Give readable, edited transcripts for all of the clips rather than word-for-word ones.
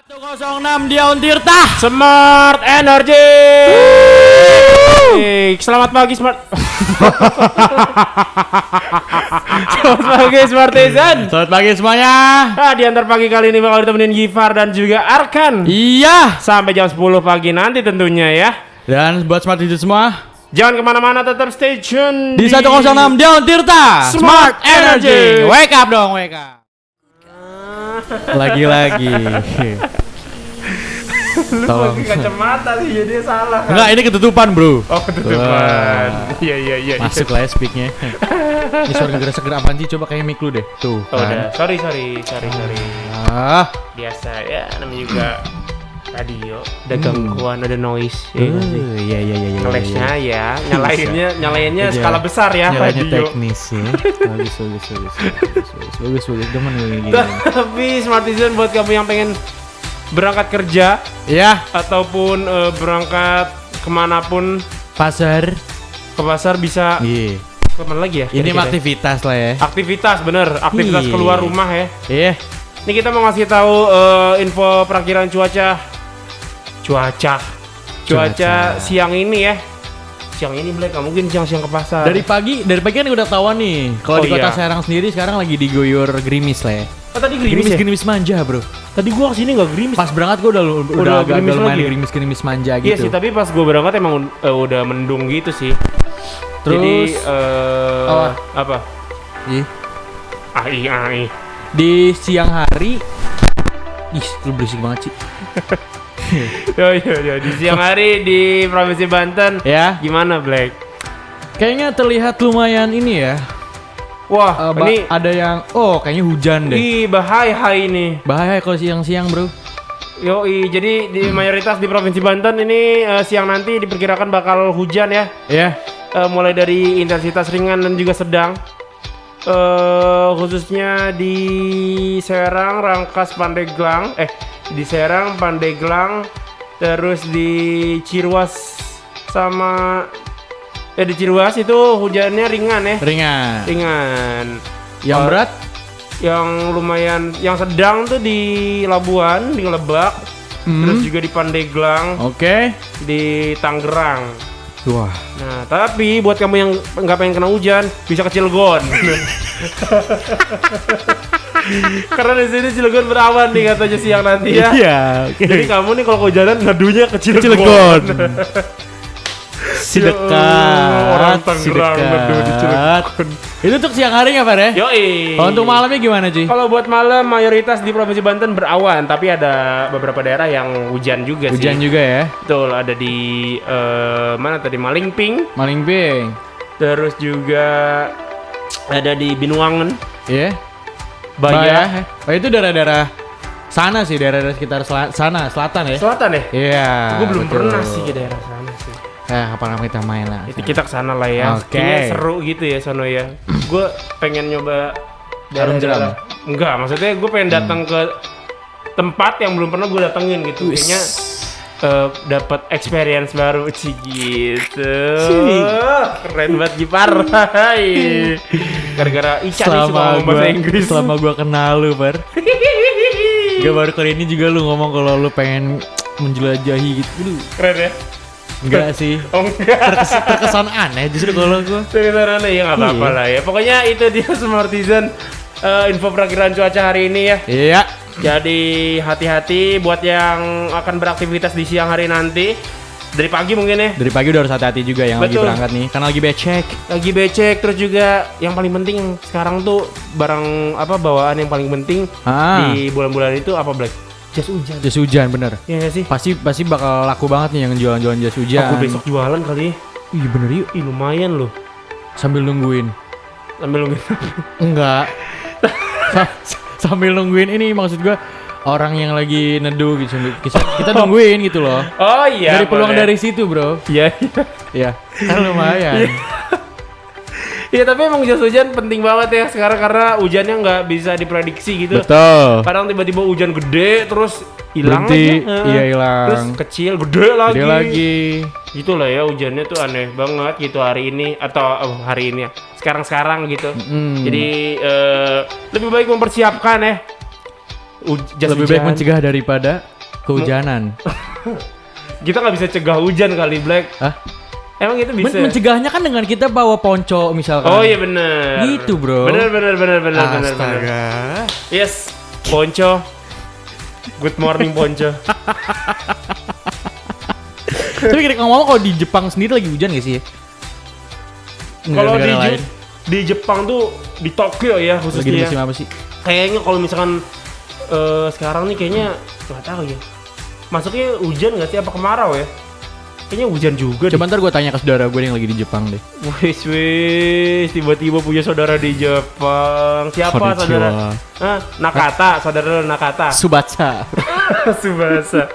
106 Dion Tirta Smart Energy. Selamat pagi Selamat pagi Smartisan. Selamat pagi semuanya. Di antar pagi kali ini bakal ditemenin Gifar dan juga Arkan. Iya. Sampai jam 10 pagi nanti tentunya ya. Dan buat Smart itu semua, jangan kemana-mana, tetap stay tune di 106 Dion Tirta Smart Energy. Wake up dong, wake up. Lagi-lagi. Tolong. Pakai kacamata sih jadi salah kan? Enggak, ini ketutupan bro. Oh ketutupan. Iya. Masuk lah ya speaknya. Ini suara gerak-gerak apaan sih? Coba kayak mic lu deh. Tuh Oh, kan. udah. Sorry. Ah, Biasa ya, namanya juga radio. Ada gangguan, ada noise. Ya, nggak sih? iya. Ngelesnya ya, nyalainnya Iya. skala besar ya Nyalanya radio. teknis ya. Bagus. Demen gue gini. Tapi Smartisan buat kamu yang pengen berangkat kerja Iya, ataupun berangkat kemanapun pasar. ke pasar bisa Iya. kemana lagi ya? Ini kira-kira? aktivitas lah ya. Aktivitas bener, aktivitas Iya. keluar rumah ya. Iya. Ini kita mau ngasih tahu info perakiraan cuaca siang ini ya. Siang ini Black, nggak mungkin siang-siang ke pasar. Dari pagi kan udah tahuan nih. Kalau Oh, di Kota iya. Serang sendiri sekarang lagi diguyur gerimis lah ya. Oh, tadi gerimis ya? Gerimis manja, Bro. Tadi gua kesini nggak gerimis. Pas berangkat gua udah agak gerimis lumayan lagi ya? gerimis manja Iya gitu. sih, tapi pas gue berangkat emang udah mendung gitu sih. Terus jadi apa? Ih, AI. di siang hari lu berisik banget sih. Yo, di siang hari di Provinsi Banten. Ya, Gimana Black? kayaknya terlihat lumayan ini ya. Wah, ini ada yang kayaknya hujan deh. bahaya ini. Bahaya kalau siang-siang, Bro. Yoi, jadi di mayoritas di Provinsi Banten ini siang nanti diperkirakan bakal hujan ya. Ya. Mulai dari intensitas ringan dan juga sedang. Khususnya di Serang, Rangkas, Pandeglang, di Serang, Pandeglang, terus di Ciruas sama di Ciruas itu hujannya ringan ya. Ringan. Yang berat? Yang lumayan, yang sedang tuh di Labuan, di Lebak, terus juga di Pandeglang, Oke. di Tangerang. Wah. Nah, tapi buat kamu yang nggak pengen kena hujan, bisa ke Cilegon. Karena di sini Cilegon berawan nih katanya siang nanti ya. Iya, oke. Jadi kamu nih kalau kehujanan ngadunya ke Cilegon. Cilegon. Si Ya, dekat. orang Tangerang ngadu di Cilegon. Itu untuk siang hari nggak, Pak ya? Yoi. Kalau untuk malamnya gimana, Ci? Kalau buat malam mayoritas di Provinsi Banten berawan, tapi ada beberapa daerah yang hujan juga sih. Hujan juga ya? Betul, ada di mana tadi, Malingping, Malingping. terus juga ada di Binuangen, Iya. Bayah. Oh, itu daerah-daerah sana sih, daerah sekitar sana, selatan ya? Selatan ya. Iya. Gue belum betul. pernah sih ke daerah sana sih. Kapan kita main lah? Itu kita kesana lah ya. Oke. Kayaknya seru gitu ya sono ya. Gue pengen nyoba Harum jeram? Enggak, maksudnya gue pengen datang ke tempat yang belum pernah gue datengin gitu. Wis. Kayaknya dapat experience baru sih gitu. Keren banget Gipar. Hai. Gara-gara Ica nih suka ngomong bahasa Inggris. Selama gua kenal lu, Bar. Gak baru kali ini juga lu ngomong kalau lu pengen menjelajahi gitu. Lu Keren ya? enggak sih? Oh enggak. Terkesan aneh justru kalau gua. Sekitar ya nggak apa-apa Iya. lah ya. Pokoknya itu dia Smartisan info perakiraan cuaca hari ini ya. Iya. Jadi hati-hati buat yang akan beraktivitas di siang hari nanti. Dari pagi mungkin ya. Dari pagi udah harus hati-hati juga yang lagi Betul. berangkat nih, karena lagi becek. Lagi becek, terus juga yang paling penting sekarang tuh barang bawaan yang paling penting di bulan-bulan itu apa Black? Jas hujan. Jas hujan bener. Iya nggak sih? Pasti bakal laku banget nih yang jualan-jualan jas hujan. Aku besok jualan kali ya. Ih bener yuk. Ih lumayan loh. Sambil nungguin. Sambil nungguin. Enggak. Sambil nungguin ini maksud gua orang yang lagi neduh gitu. Kita nungguin gitu loh. Oh iya. Dari peluang boleh. dari situ, Bro. Iya. Iya. Kan lumayan. Iya tapi emang jas hujan penting banget ya sekarang karena hujannya nggak bisa diprediksi gitu. Betul. Kadang tiba-tiba hujan gede terus hilang Berhenti, aja. iya hilang. Terus kecil, gede lagi. Gede lagi. Itulah ya hujannya tuh aneh banget gitu hari ini atau hari ini ya. Sekarang gitu. Jadi lebih baik mempersiapkan ya. Lebih baik mencegah daripada kehujanan. Kita nggak bisa cegah hujan kali, Black. Hah? Emang itu bisa? Mencegahnya kan dengan kita bawa ponco misalkan. Oh iya bener. Gitu, bro. Bener. Astaga. Yes, ponco. Good morning, ponco. Tapi kira ngomong kalau di Jepang sendiri lagi hujan gak sih? Kalau Negara lain. di Jepang tuh di Tokyo ya Lagi di khususnya. musim apa sih? Kayaknya kalau misalkan sekarang nih kayaknya nggak tahu ya. Masuknya hujan nggak sih apa kemarau ya? Kayaknya hujan juga. Coba ntar gue tanya ke saudara gue yang lagi di Jepang deh. Wis, tiba-tiba punya saudara di Jepang. Siapa Konnichiwa. saudara? Nakata, saudara lu Nakata. Subatsa. Subasa.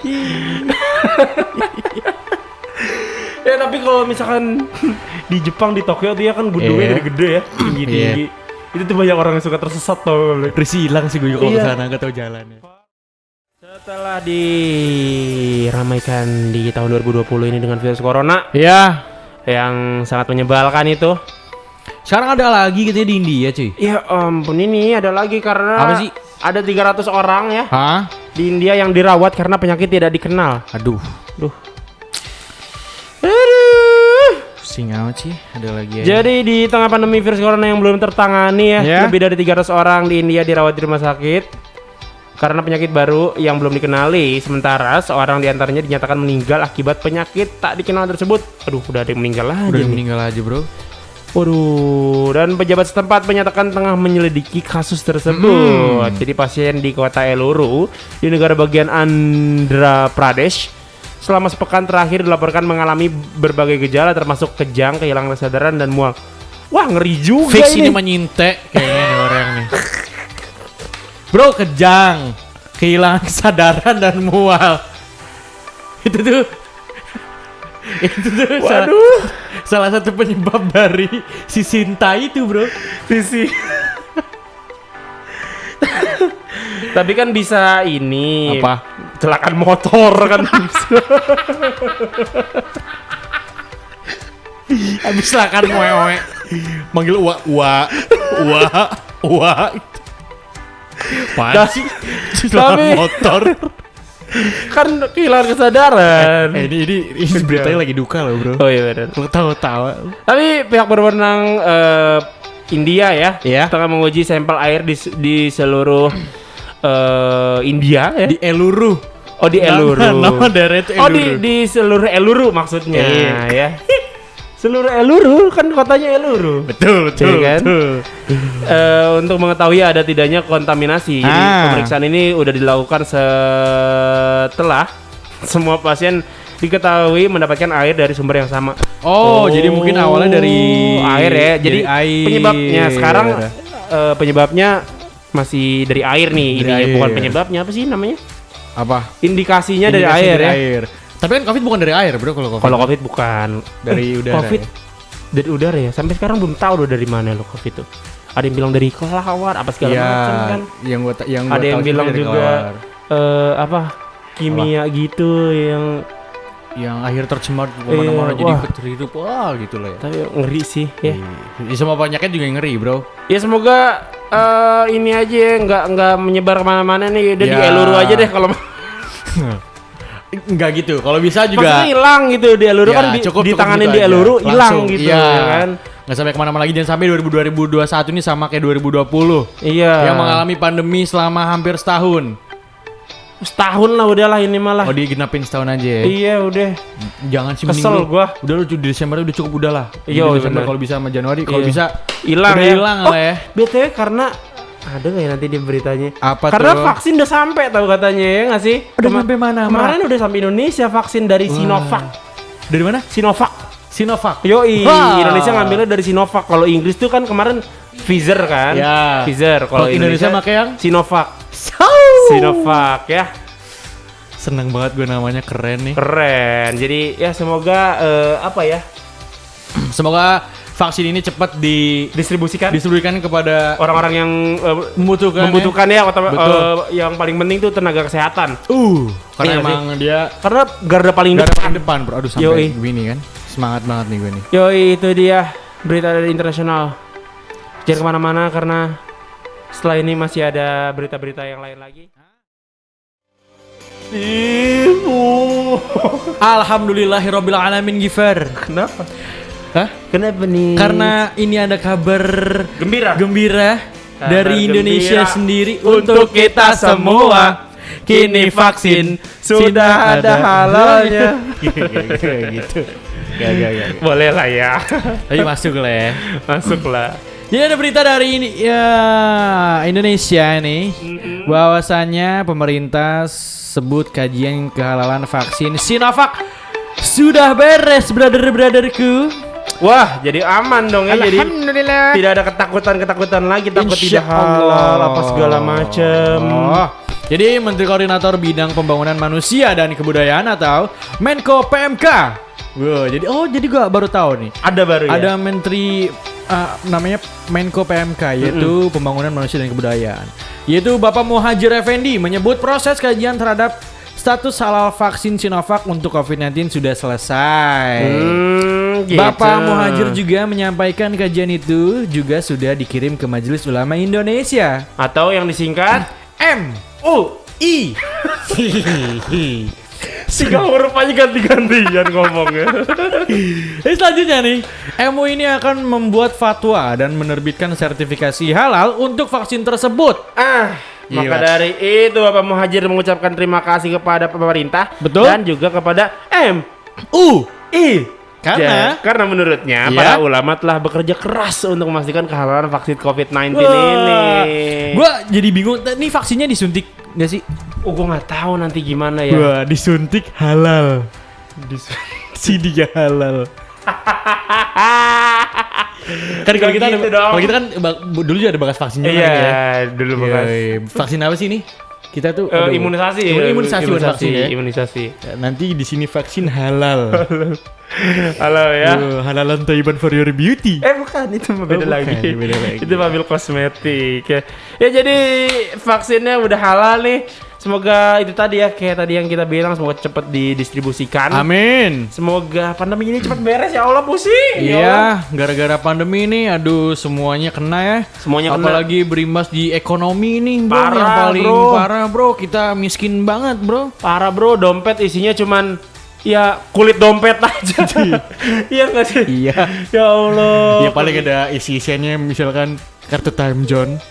Ya tapi kalau misalkan di Jepang di Tokyo tuh ya kan gedungnya Iya. gede-gede ya, tinggi-tinggi. Itu tuh banyak orang yang suka tersesat tau. Risi hilang sih gue kalau Iya. kesana gak tau jalannya. Setelah diramaikan di tahun 2020 ini dengan virus corona Ya, yang sangat menyebalkan itu. sekarang ada lagi katanya di India cuy. Ya ampun, ini ada lagi karena Apa sih? ada 300 orang ya Hah? di India yang dirawat karena penyakit tidak dikenal. Aduh, Aduh. pusing amat sih. Ada lagi ya. Jadi di tengah pandemi virus corona yang belum tertangani ya, Ya. lebih dari 300 orang di India dirawat di rumah sakit karena penyakit baru yang belum dikenali. Sementara seorang diantaranya dinyatakan meninggal akibat penyakit tak dikenal tersebut. Aduh, udah ada yang meninggal aja Udah nih. meninggal aja bro. Waduh, dan pejabat setempat menyatakan tengah menyelidiki kasus tersebut. Jadi pasien di kota Eluru di negara bagian Andhra Pradesh selama sepekan terakhir dilaporkan mengalami berbagai gejala termasuk kejang, kehilangan kesadaran dan mual. Wah, ngeri juga Fix ini. ini menyintek kayaknya nih orang nih. Bro, kejang, kehilangan kesadaran dan mual. Itu tuh Waduh, salah satu penyebab dari si Sinta itu, bro. sisi. Tapi kan bisa ini. Apa? Kecelakaan motor kan bisa. Habis silakan moe manggil uak. Apaan sih? Kecelakaan motor. Kan kehilangan kesadaran. Ini beritanya lagi duka loh, bro. Oh iya benar. Lu tahu-tahu. Tapi pihak berwenang India ya, Iya. tengah menguji sampel air di seluruh India ya. Di Eluru. Oh di Eluru. Nama daerah itu Eluru. Oh di seluruh Eluru maksudnya Iya. ya. Seluruh Eluru kan kotanya Eluru. Betul. Iya kan? Untuk mengetahui ada tidaknya kontaminasi. Jadi pemeriksaan ini udah dilakukan setelah semua pasien diketahui mendapatkan air dari sumber yang sama. Oh, jadi mungkin awalnya dari air ya. Jadi air. penyebabnya sekarang penyebabnya masih dari air nih. Dari Ini air. bukan penyebabnya apa sih namanya? Apa? Indikasinya dari Indikasi air dari ya. air. Tapi kan COVID bukan dari air, bro. Kalau COVID. Kalau COVID bukan dari udara. COVID ya? dari udara ya. Sampai sekarang belum tahu loh dari mana lo COVID itu. Ada yang bilang dari kelelawar apa segala Iya, macam kan. yang gua Ada yang tahu bilang sebenarnya dari juga kelelawar. apa kimia gitu yang akhir tercemar kemana-mana Iya, jadi wah. hidup gitu lah ya. tapi ngeri sih ya. Iya. Semua penyakit juga yang ngeri, bro. Ya semoga ini aja ya, nggak menyebar kemana-mana nih. Udah di Ya. Eluru aja deh kalau Enggak gitu. Kalau bisa juga maksudnya hilang gitu di Eluru Ya, kan cukup ditanganin gitu di aja. Eluru hilang Langsung, gitu iya. ya kan. nggak sampai kemana-mana lagi. Jangan sampai 2021 ini sama kayak 2020 Iya. yang mengalami pandemi selama hampir setahun. Setahun lah udahlah ini malah. Oh, digenapin setahun aja ya. Iya udah. Jangan sih Kesel mending lu. gua. Udah lu di Desember udah cukup udah lah. Iya, Di Desember bener. kalau bisa sama Januari, kalau Iya. bisa Hilang udah ya. hilang Oh, lah ya. BTW karena ada nggak ya nanti di beritanya? Apa Karena tuh? vaksin udah sampai tahu katanya ya nggak sih? Udah sampai mana, Kemarin udah sampai Indonesia vaksin dari Wah. Sinovac. Dari mana? Sinovac. Sinovac. Yoi, Wah. Indonesia ngambilnya dari Sinovac. Kalau Inggris tuh kan kemarin Pfizer kan? Ya. Pfizer. Kalau Indonesia pakai yang Sinovac. Sinovac ya. Seneng banget gue, namanya keren nih. Keren. Jadi ya semoga apa ya? Semoga vaksin ini cepat Distribusikan distribusikan kepada orang-orang yang membutuhkan ya Betul. yang paling penting tuh tenaga kesehatan. Karena Iya emang dia Karena garda paling garda depan. paling depan, bro. Aduh, Yoi. sampai gini kan. Semangat banget nih gue nih. Yoi, itu dia berita dari internasional. Jangan kemana-mana karena setelah ini masih ada berita-berita yang lain lagi. Alhamdulillahirabbil alamin Gifar. Kenapa? Hah? Kenapa nih? Karena ini ada kabar Gembira. dari Kabar Indonesia gembira sendiri untuk kita semua. Kini vaksin sudah ada halalnya. gitu. Gak. Boleh lah ya. Tapi masuk lah ya. Masuklah. Jadi ada berita dari ini ya Indonesia nih, bahwasannya pemerintah sebut kajian kehalalan vaksin Sinovac sudah beres, brother-brotherku. Wah, jadi aman dong ya. Jadi Alhamdulillah. tidak ada ketakutan lagi, takut Insya tidak halal Allah. apa segala macem. Oh. Jadi Menteri Koordinator Bidang Pembangunan Manusia dan Kebudayaan atau Menko PMK. Wow, jadi gua baru tahu nih. Ada baru ya. Ada menteri namanya Menko PMK yaitu Pembangunan Manusia dan Kebudayaan. Yaitu Bapak Muhadjir Effendi menyebut proses kajian terhadap status halal vaksin Sinovac untuk COVID-19 sudah selesai. Gitu. Bapak Muhadjir juga menyampaikan kajian itu juga sudah dikirim ke Majelis Ulama Indonesia. Atau yang disingkat MUI. tiga huruf aja ganti-gantian ngomongnya. Selanjutnya nih, MUI ini akan membuat fatwa dan menerbitkan sertifikasi halal untuk vaksin tersebut. Maka Gila. dari itu Bapak Muhadjir mengucapkan terima kasih kepada pemerintah. Betul. Dan juga kepada MUI. Karena menurutnya Iya. para ulama telah bekerja keras untuk memastikan kehalalan vaksin COVID-19 ini. Gua jadi bingung, nih vaksinnya disuntik nggak sih? Gue nggak tahu nanti gimana ya. Wah, disuntik halal. Sidinya halal. Kan kalau kita Gitu dong. kalau kita kan dulu juga ada bekas vaksinnya kan ya. Iya, dulu bekas. Vaksin apa sih nih? Kita tuh Imunisasi. Imunisasi bukan vaksin ya. Imunisasi. Ya, nanti di sini vaksin halal. Halo ya. Halalan Taiwan for your beauty. Bukan, itu mah beda bukan, lagi. beda lagi. Itu mobil kosmetik. Ya jadi vaksinnya udah halal nih. Semoga itu tadi ya, kayak tadi yang kita bilang, semoga cepet didistribusikan. Amin. Semoga pandemi ini cepat beres ya Allah, pusing. Ya Allah. Iya, gara-gara pandemi ini, aduh semuanya kena ya. Semuanya kena. Apalagi berimbas di ekonomi nih, bro. Parah, yang paling bro. parah, bro. Kita miskin banget, bro. Parah bro, dompet isinya cuman ya kulit dompet aja. Iya nggak sih? Iya. Ya Allah. Ya paling ada isi-isiannya misalkan kartu Time Zone.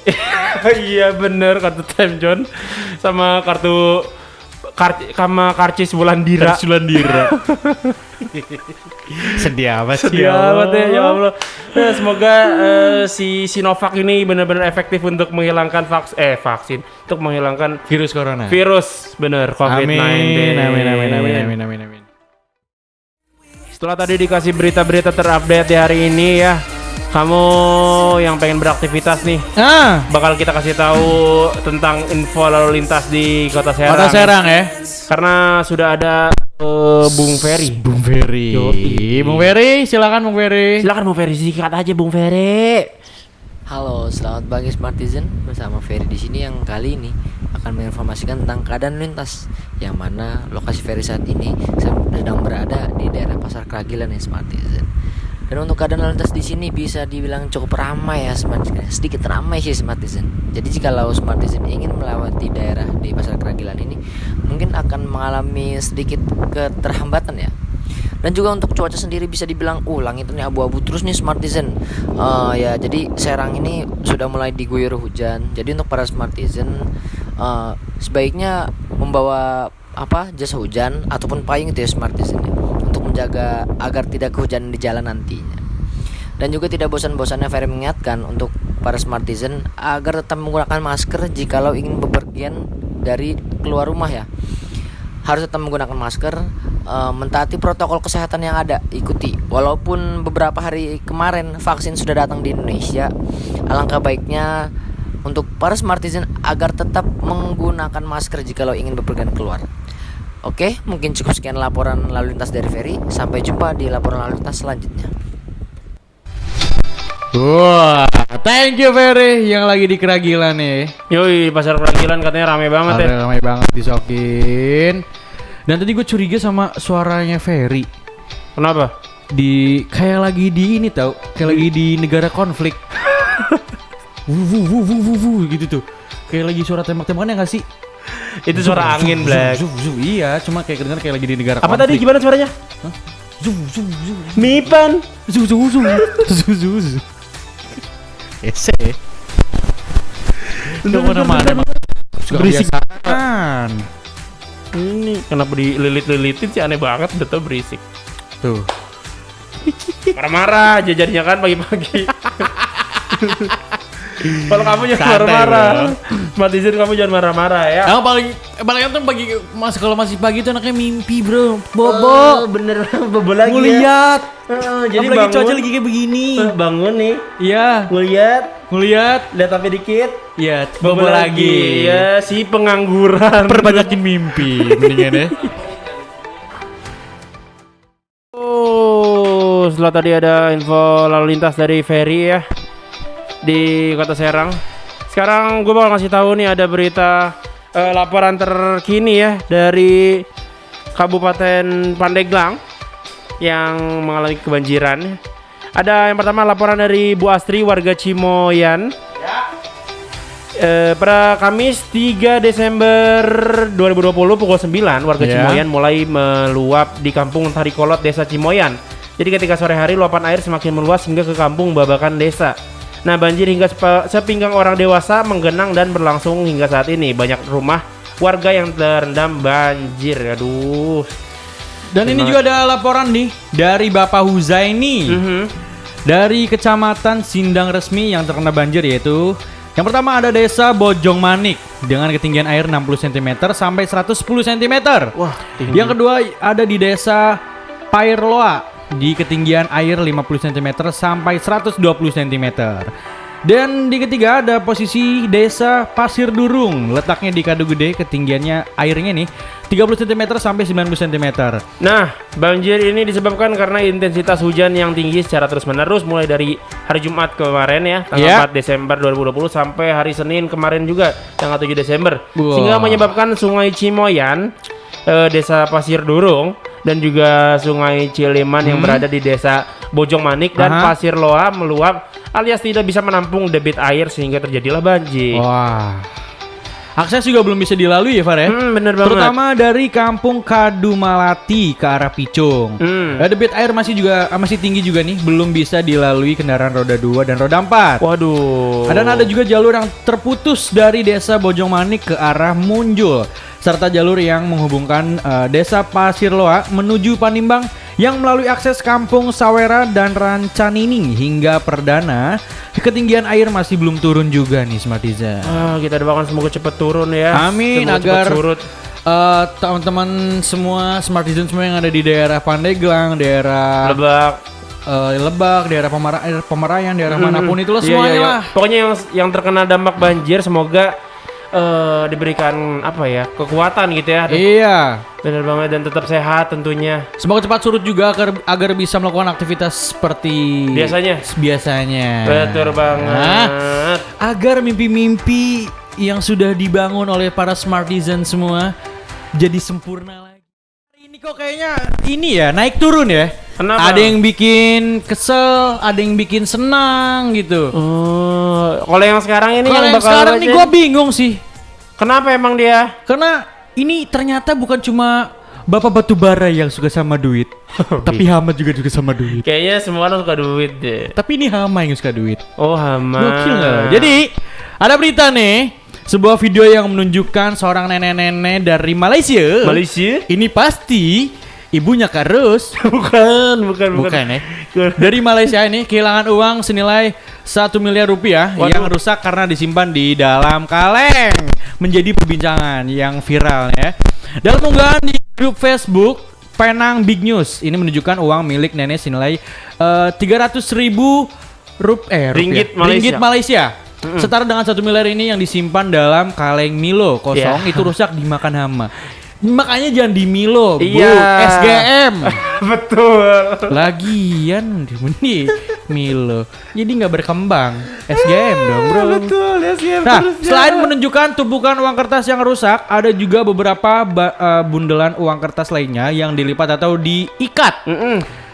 Iya bener, kartu Time Zone sama sama karcis bulan dira. Sulandira. Sedih amat sih. Sedih amat ya Allah. Nah, semoga si Sinovac ini benar-benar efektif untuk menghilangkan vaksin untuk menghilangkan Virus corona. virus bener COVID-19. Amin. Setelah tadi dikasih berita-berita terupdate di hari ini ya, kamu yang pengen beraktivitas nih, bakal kita kasih tahu tentang info lalu lintas di Kota Serang. Kota Serang ya. Karena sudah ada Bung Ferry. Bung Ferry. Yoi. Bung Ferry, silakan Bung Ferry. Silakan Bung Ferry, sikat aja Bung Ferry. Halo, selamat pagi Smartizen. Bersama Ferry di sini yang kali ini akan menginformasikan tentang keadaan lintas, yang mana lokasi Ferry saat ini sedang berada di daerah Pasar Keragilan ya Smartizen. Dan untuk keadaan lalu lintas di sini bisa dibilang cukup ramai ya Smartizen. Sedikit ramai sih Smartizen. Jadi jikalau Smartizen ingin melewati daerah di Pasar Keragilan ini, mungkin akan mengalami sedikit keterhambatan ya. Dan juga untuk cuaca sendiri bisa dibilang langit ini abu-abu terus nih Smartizen. Ya jadi Serang ini sudah mulai diguyur hujan. Jadi untuk para Smartizen sebaiknya membawa jas hujan ataupun payung itu ya Smartizen ya, untuk menjaga agar tidak kehujanan di jalan nantinya. Dan juga tidak bosan-bosannya Ferry mengingatkan untuk para Smartizen agar tetap menggunakan masker jikalau ingin bepergian dari keluar rumah ya. Harus tetap menggunakan masker, mentaati protokol kesehatan yang ada, ikuti. Walaupun beberapa hari kemarin vaksin sudah datang di Indonesia, alangkah baiknya untuk para Smartizen agar tetap menggunakan masker jikalau ingin bepergian keluar. Oke, mungkin cukup sekian laporan lalu lintas dari Ferry. Sampai jumpa di laporan lalu lintas selanjutnya. Wah, thank you Ferry yang lagi di Keragilan nih. Yoi, Pasar Keragilan katanya rame banget ya. Ramai banget disokin. Dan tadi gue curiga sama suaranya Ferry. Kenapa? Kayak lagi di ini tau, kayak lagi di negara konflik. Wuh gitu tuh. Kayak lagi suara tembak-tembakan ya gak sih? Itu suara angin, Black. Iya, cuma kayak kedengar kayak lagi di negara Apa tadi konflik. gimana suaranya? Mipan. Ese. Udah mana-mana emang. Berisik. Kebiasaan. Ini kenapa dililit-lilitin sih, aneh banget, udah tau berisik. Tuh. Marah-marah jajannya kan pagi-pagi. Kalau kamu jangan Santai, marah-marah. Matisin, kamu jangan marah-marah ya. Yang paling tuh pagi kalau masih pagi tuh anaknya mimpi, Bro. Bobo. Bener, bobo lagi Ngeliat. Jadi Apalagi bangun, cuaca lagi kayak begini. bangun nih, Iya, ngeliat. lihat HP dikit, Iya, bobo lagi. Ya, si pengangguran. Perbanyakin mimpi mendingan ya. Oh, setelah tadi ada info lalu lintas dari Ferry ya di Kota Serang. Sekarang gue bakal ngasih tahu nih ada berita laporan terkini ya dari Kabupaten Pandeglang yang mengalami kebanjiran. Ada yang pertama laporan dari Bu Astri warga Cimoyan. Pada Kamis 3 Desember 2020 pukul 9 warga Ya. Cimoyan mulai meluap di kampung Tarikolot Desa Cimoyan. Jadi ketika sore hari luapan air semakin meluas hingga ke kampung Babakan Desa. Nah, banjir hingga sepinggang orang dewasa menggenang dan berlangsung hingga saat ini. Banyak rumah warga yang terendam banjir. Aduh. Dan ini juga ada laporan nih dari Bapak Huzaini dari Kecamatan Sindang Resmi yang terkena banjir, yaitu yang pertama ada Desa Bojong Manik dengan ketinggian air 60 cm sampai 110 cm. Wah, tinggi. Yang kedua ada di Desa Pairloa di ketinggian air 50 cm sampai 120 cm. Dan di ketiga ada posisi Desa Pasir Durung, letaknya di Kadu Gede, ketinggiannya airnya nih 30 cm sampai 90 cm. Nah, banjir ini disebabkan karena intensitas hujan yang tinggi secara terus-menerus mulai dari hari Jumat kemarin ya, tanggal 4 Desember 2020 sampai hari Senin kemarin juga, tanggal 7 Desember. Wah. Sehingga menyebabkan Sungai Cimoyan, Desa Pasir Durung, dan juga Sungai Ciliman yang berada di Desa Bojong Manik dan Aha. Pasir Loa meluap alias tidak bisa menampung debit air sehingga terjadilah banjir. Wah. Akses juga belum bisa dilalui ya, Far ya? Bener banget. Terutama dari Kampung Kadumalati ke arah Picung. Debit air masih tinggi juga nih, belum bisa dilalui kendaraan roda 2 dan roda 4. Waduh. Dan ada juga jalur yang terputus dari Desa Bojong Manik ke arah Munjul, serta jalur yang menghubungkan Desa Pasirloa menuju Panimbang yang melalui akses Kampung Sawera dan Rancanining hingga Perdana. Ketinggian air masih belum turun juga nih, Smartiza. Kita doakan semoga cepat turun ya. Amin, Semoga agar cepat surut. teman-teman semua Smartizen semua yang ada di daerah Pandeglang, daerah Lebak. Lebak, daerah Pemerayan, daerah manapun itulah Iya, semuanya iya, iya. lah. Pokoknya yang terkena dampak banjir semoga diberikan apa ya, kekuatan gitu ya. Iya. Bener banget, dan tetap sehat tentunya. Semoga cepat surut juga agar bisa melakukan aktivitas seperti biasanya. Betul banget. Agar mimpi-mimpi yang sudah dibangun oleh para Smartizen semua jadi sempurna lagi. Hari ini kok kayaknya ini ya naik turun ya. Kenapa? Ada yang bikin kesel, ada yang bikin senang gitu. Kalau yang sekarang ini Kalau yang yang bakal sekarang nih gue bingung sih. Kenapa emang dia? Karena ini ternyata bukan cuma Bapak Batubara yang suka sama duit, tapi Hama juga sama duit. Kayaknya semua orang suka duit deh. Tapi ini Hama yang suka duit. Oh, Hama. Gokil nggak? Jadi ada berita nih, sebuah video yang menunjukkan seorang nenek-nenek dari Malaysia. Malaysia? Ini pasti ibunya Karus. Bukan. Bukan ya. Dari Malaysia ini kehilangan uang senilai 1 miliar rupiah. Waduh. Yang rusak karena disimpan di dalam kaleng. Menjadi perbincangan yang viral ya. Dalam unggahan di grup Facebook Penang Big News, ini menunjukkan uang milik nenek senilai 300.000 Ringgit Malaysia. Setara dengan 1 miliar ini yang disimpan dalam kaleng Milo kosong. Yeah. Itu rusak dimakan hama. Makanya jangan di Milo, Bu. Iya. SGM. Betul. Lagian ini Milo. Jadi nggak berkembang. SGM dong, Bro. Betul, SGM. Nah, selain menunjukkan tumpukan uang kertas yang rusak, ada juga beberapa bundelan uang kertas lainnya yang dilipat atau diikat.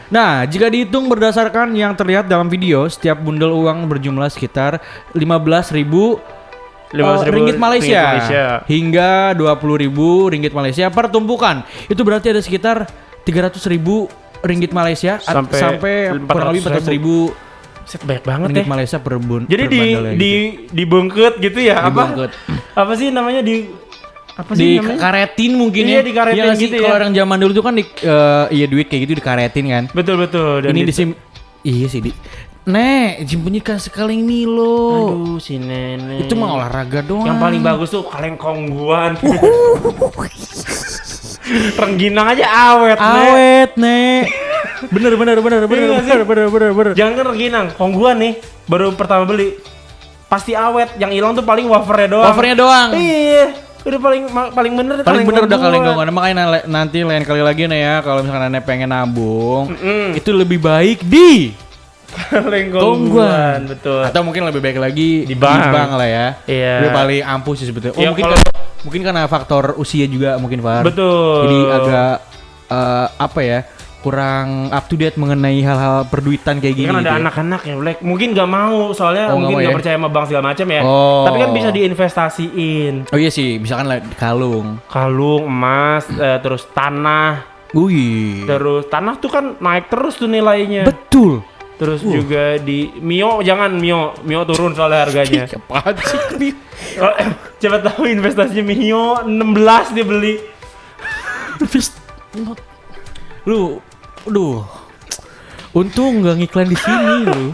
Nah, jika dihitung berdasarkan yang terlihat dalam video, setiap bundel uang berjumlah sekitar 15.000 ringgit Malaysia hingga 20.000 ringgit Malaysia per tumpukan. Itu berarti ada sekitar 300.000 ringgit Malaysia sampai kurang lebih 400.000 Set banyak banget ringgit ya. Malaysia per Jadi dibungkut gitu ya? Dibungkut. Apa sih namanya apa sih namanya? Dikaretin mungkin Iya, ya. dikaretin Iya gitu ya. Kalau orang zaman dulu tuh kan duit kayak gitu dikaretin kan. Betul. Dan Ini iya sih Nek, sembunyikan sekali Milo. Aduh, si nenek. Itu mah olahraga doang. Yang paling bagus tuh kaleng kongguan. Rengginang aja awet, Nek. Bener. Jangan kan rengginang, kongguan nih. Baru pertama beli. Pasti awet. Yang hilang tuh paling wafernya doang. Iya. Udah paling bener udah kaleng kongguan. Makanya nanti lain kali lagi nih ya, kalau misalkan Nek pengen nabung, itu lebih baik di kaleng kongguan, betul. Atau mungkin lebih baik lagi di bank lah ya. Iya. Udah paling ampuh sih sebetulnya. Ya, mungkin karena faktor usia juga mungkin Far. Betul. Jadi agak kurang up to date mengenai hal-hal perduitan kayak gini. Kan ada gitu anak-anak ya, Black. Mungkin nggak mau soalnya mungkin nggak percaya sama bank segala macam ya. Tapi kan bisa diinvestasiin. Oh iya sih, misalkan kalung, emas, terus tanah. Terus tanah tuh kan naik terus tuh nilainya. Betul. Terus juga di Mio turun soalnya harganya. Apaan sih? Coba tahu investasinya Mio 16 dia beli. Untung nggak ngiklan di sini lu.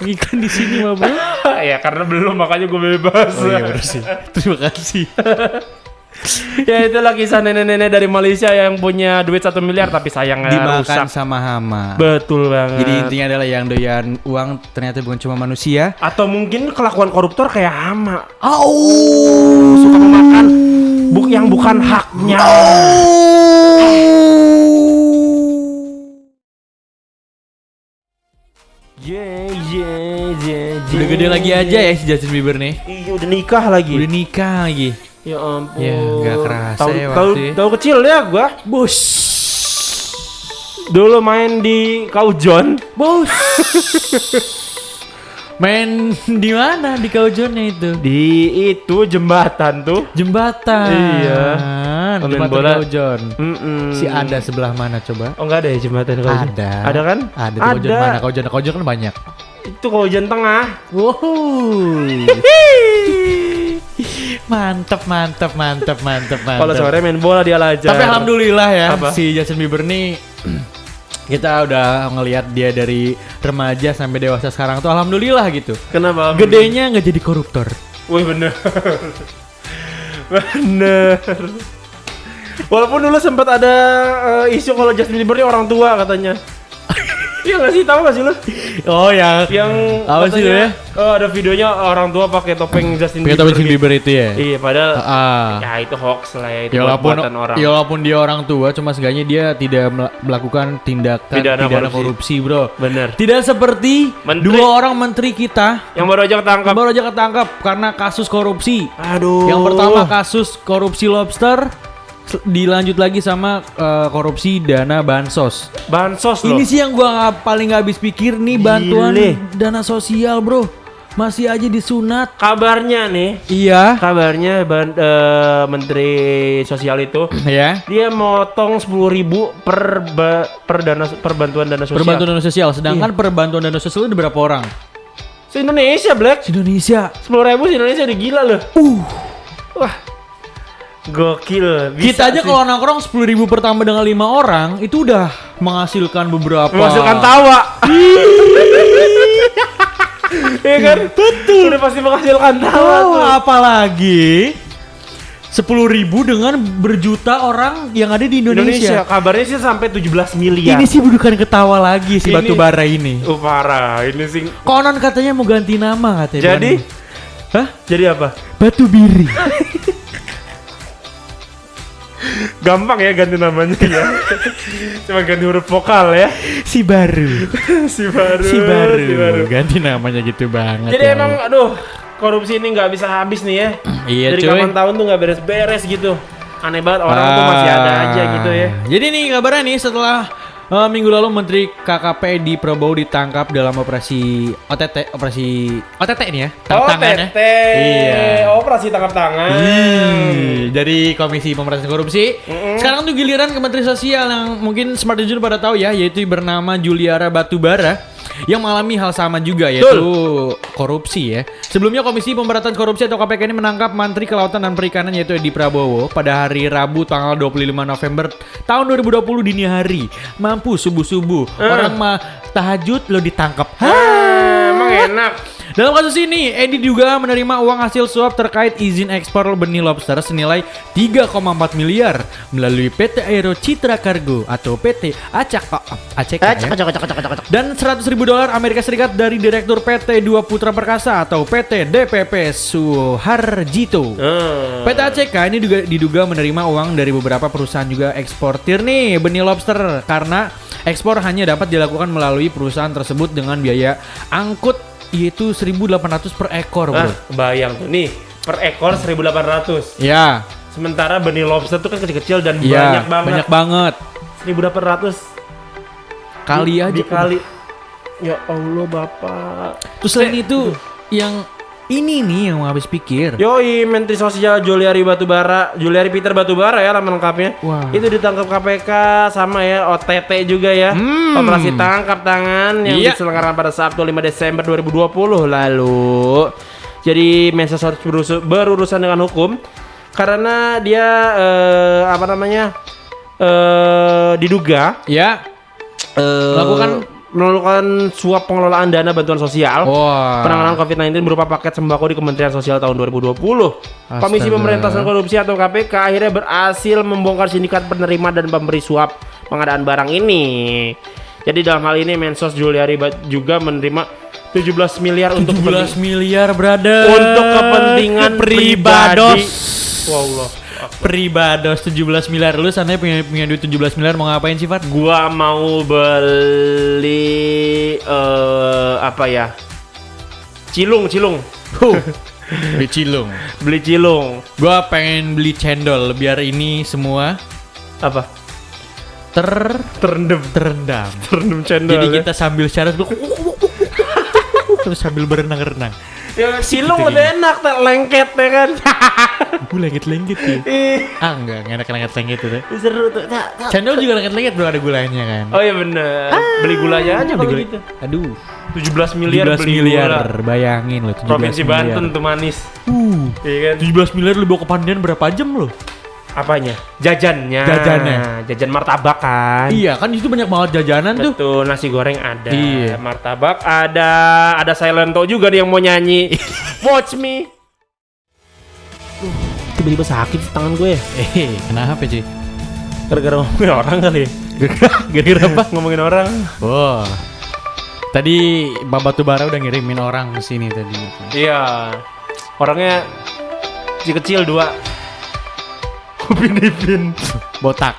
Ngiklan di sini mah bro. Ya karena belum makanya gue bebas. Oh iya bener sih. Terima kasih. Ya itulah kisah nenek-nenek dari Malaysia yang punya duit 1 miliar tapi sayangnya dimakan rusak sama hama. Betul banget. Jadi intinya adalah yang doyan uang ternyata bukan cuma manusia. Atau mungkin kelakuan koruptor kayak hama. Suka memakan yang bukan haknya. Udah gede lagi aja ya si Justin Bieber nih. Iya udah nikah lagi. Ya ampun. Ya gak kerasa ya waktu tahu kecil ya gua. Bos. Dulu main di Kaujon. Bos. Main di mana di Kaujonnya itu? Di itu jembatan tuh. Jembatan. Iya. Jembatan bola. Kaujon. Si ada sebelah mana coba? Oh enggak ada ya jembatan Kaujon. Ada kan? Ada. Kaujon mana? Kaujon kan banyak. Itu Kaujon tengah. Wow. Mantap. Kalau sore main bola dia aja. Tapi alhamdulillah ya si Justin Bieber nih kita udah ngelihat dia dari remaja sampai dewasa sekarang tuh alhamdulillah gitu. Kenapa? Gedenya nggak jadi koruptor. Wih bener. Walaupun dulu sempat ada isu kalau Justin Bieber ini orang tua katanya. Iya nggak sih, tahu nggak sih lo? Oh yang apa sih ya? Oh ada videonya orang tua pakai topeng Justin Bieber. Pakai topeng Bieber itu ya? Iya padahal ya itu hoax lah ya, itu buatan orang. Ya walaupun dia orang tua, cuma seenggaknya dia tidak melakukan tindakan pidana korupsi bro. Bener. Tidak seperti dua orang menteri kita yang baru aja ketangkap karena kasus korupsi. Aduh. Yang pertama kasus korupsi lobster. Dilanjut lagi sama korupsi dana bansos loh. Ini sih yang gua paling gak habis pikir nih. Bantuan dana sosial bro masih aja disunat. Kabarnya nih. Iya. Kabarnya Menteri Sosial itu ya. Dia motong 10.000 per bantuan dana sosial. Perbantuan dana sosial. Sedangkan perbantuan dana sosial itu berapa orang? Se-Indonesia Black. Se-Indonesia 10.000 se-Indonesia udah gila loh. Wah. Gokil. Kita aja kalau nongkrong 10.000 pertama dengan 5 orang itu udah menghasilkan menghasilkan tawa. Iya kan? Betul. Udah pasti menghasilkan tawa tuh. Apalagi 10.000 dengan berjuta orang yang ada di Indonesia. Kabarnya sih sampai 17 miliar. Ini sih bukan ketawa lagi si batu bara ini. Parah. Ini sih. Konon katanya mau ganti nama katanya. Jadi? Hah? Jadi apa? Batu Biri. Gampang ya ganti namanya ya. Cuma ganti huruf vokal ya. Si baru. Si baru. Ganti namanya gitu banget. Jadi emang korupsi ini nggak bisa habis nih ya. Iya dari kapan tahun tuh nggak beres-beres gitu. Aneh banget orang tuh masih ada aja gitu ya. Jadi nih kabarnya nih setelah Minggu lalu Menteri KKP Edi Prabowo ditangkap dalam operasi OTT ini ya, tangkap tangan ya. Iya. Operasi tangkap tangan. Dari Komisi Pemberantasan Korupsi. Sekarang tuh giliran ke Menteri Sosial yang mungkin Smartizen pada tahu ya, yaitu bernama Juliara Batubara yang mengalami hal sama juga, yaitu korupsi ya. Sebelumnya Komisi Pemberantasan Korupsi atau KPK ini menangkap Menteri Kelautan dan Perikanan yaitu Edi Prabowo pada hari Rabu tanggal 25 November tahun 2020 dini hari. Mampu subuh-subuh orang mah tahajud lo ditangkap. Emang enak. Dalam kasus ini, Edi juga menerima uang hasil suap terkait izin ekspor benih lobster senilai 3,4 miliar melalui PT Aero Citra Cargo atau PT ACK ya. Dan $100.000 Amerika Serikat dari Direktur PT Dua Putra Perkasa atau PT DPP Suharjito. PT ACK ini juga diduga menerima uang dari beberapa perusahaan juga eksportir nih benih lobster karena ekspor hanya dapat dilakukan melalui perusahaan tersebut dengan biaya angkut yaitu 1.800 per ekor, bro. Bayang tuh nih, per ekor 1.800. Ya. Sementara benih lobster tuh kan kecil-kecil dan Ya, banyak banget. banyak banget. 1.800 Kali aja. dikali. Ya Allah, Bapak. Terus selain itu yang ini nih yang habis pikir. Yoi, Menteri Sosial Juliari Peter Batubara ya nama lengkapnya. Wah. Itu ditangkap KPK sama ya, OTT juga ya. Operasi tangkap tangan yang diselenggarakan pada Sabtu 5 Desember 2020 lalu. Jadi Mensos harus berurusan dengan hukum karena dia diduga Ya. melakukan suap pengelolaan dana bantuan sosial Wah. penanganan COVID-19 berupa paket sembako di Kementerian Sosial tahun 2020. Komisi Pemberantasan Korupsi atau KPK akhirnya berhasil membongkar sindikat penerima dan pemberi suap pengadaan barang ini. Jadi dalam hal ini Mensos Juliari juga menerima 17 miliar untuk 17 miliar, brother. untuk kepentingan pribadi. Wallah. Pribados 17 miliar. Lu sananya punya duit 17 miliar mau ngapain sih, Fat? Gua mau beli Cilung. Beli cilung. Beli cilung. Gua pengen beli cendol biar ini semua Apa? terendam. Terendam cendol. Jadi ya? kita sambil syarat terus sambil berenang-renang. Ya cilung lebih enak, lengket ya kan. Gue lengket-lengket ya. Enggak enak lengket-lengket itu. Seru tuh. Cendol juga lengket-lengket bro, ada gulanya kan. Oh iya bener. Beli gulanya aja kalau gitu. Aduh. 17 miliar 17 beli miliar, gula. bayangin loh 17 Provinsi miliar. Banten tuh manis. Iya kan? 17 miliar lu bawa ke Pandian berapa jam loh? Apanya? Jajannya. Jajan martabak kan. Iya kan itu banyak banget jajanan tuh. Betul, nasi goreng ada, Iya. martabak ada Silento juga nih yang mau nyanyi. Watch me. Tiba-tiba sakit tangan gue ya. Kenapa sih? Gara-gara ngomongin orang kali ya. Gara-gara apa? Ngomongin orang. Wah. Tadi Bapak Batubara udah ngirimin orang ke sini tadi. Iya. Orangnya kecil 2. Upin Ipin. Botak.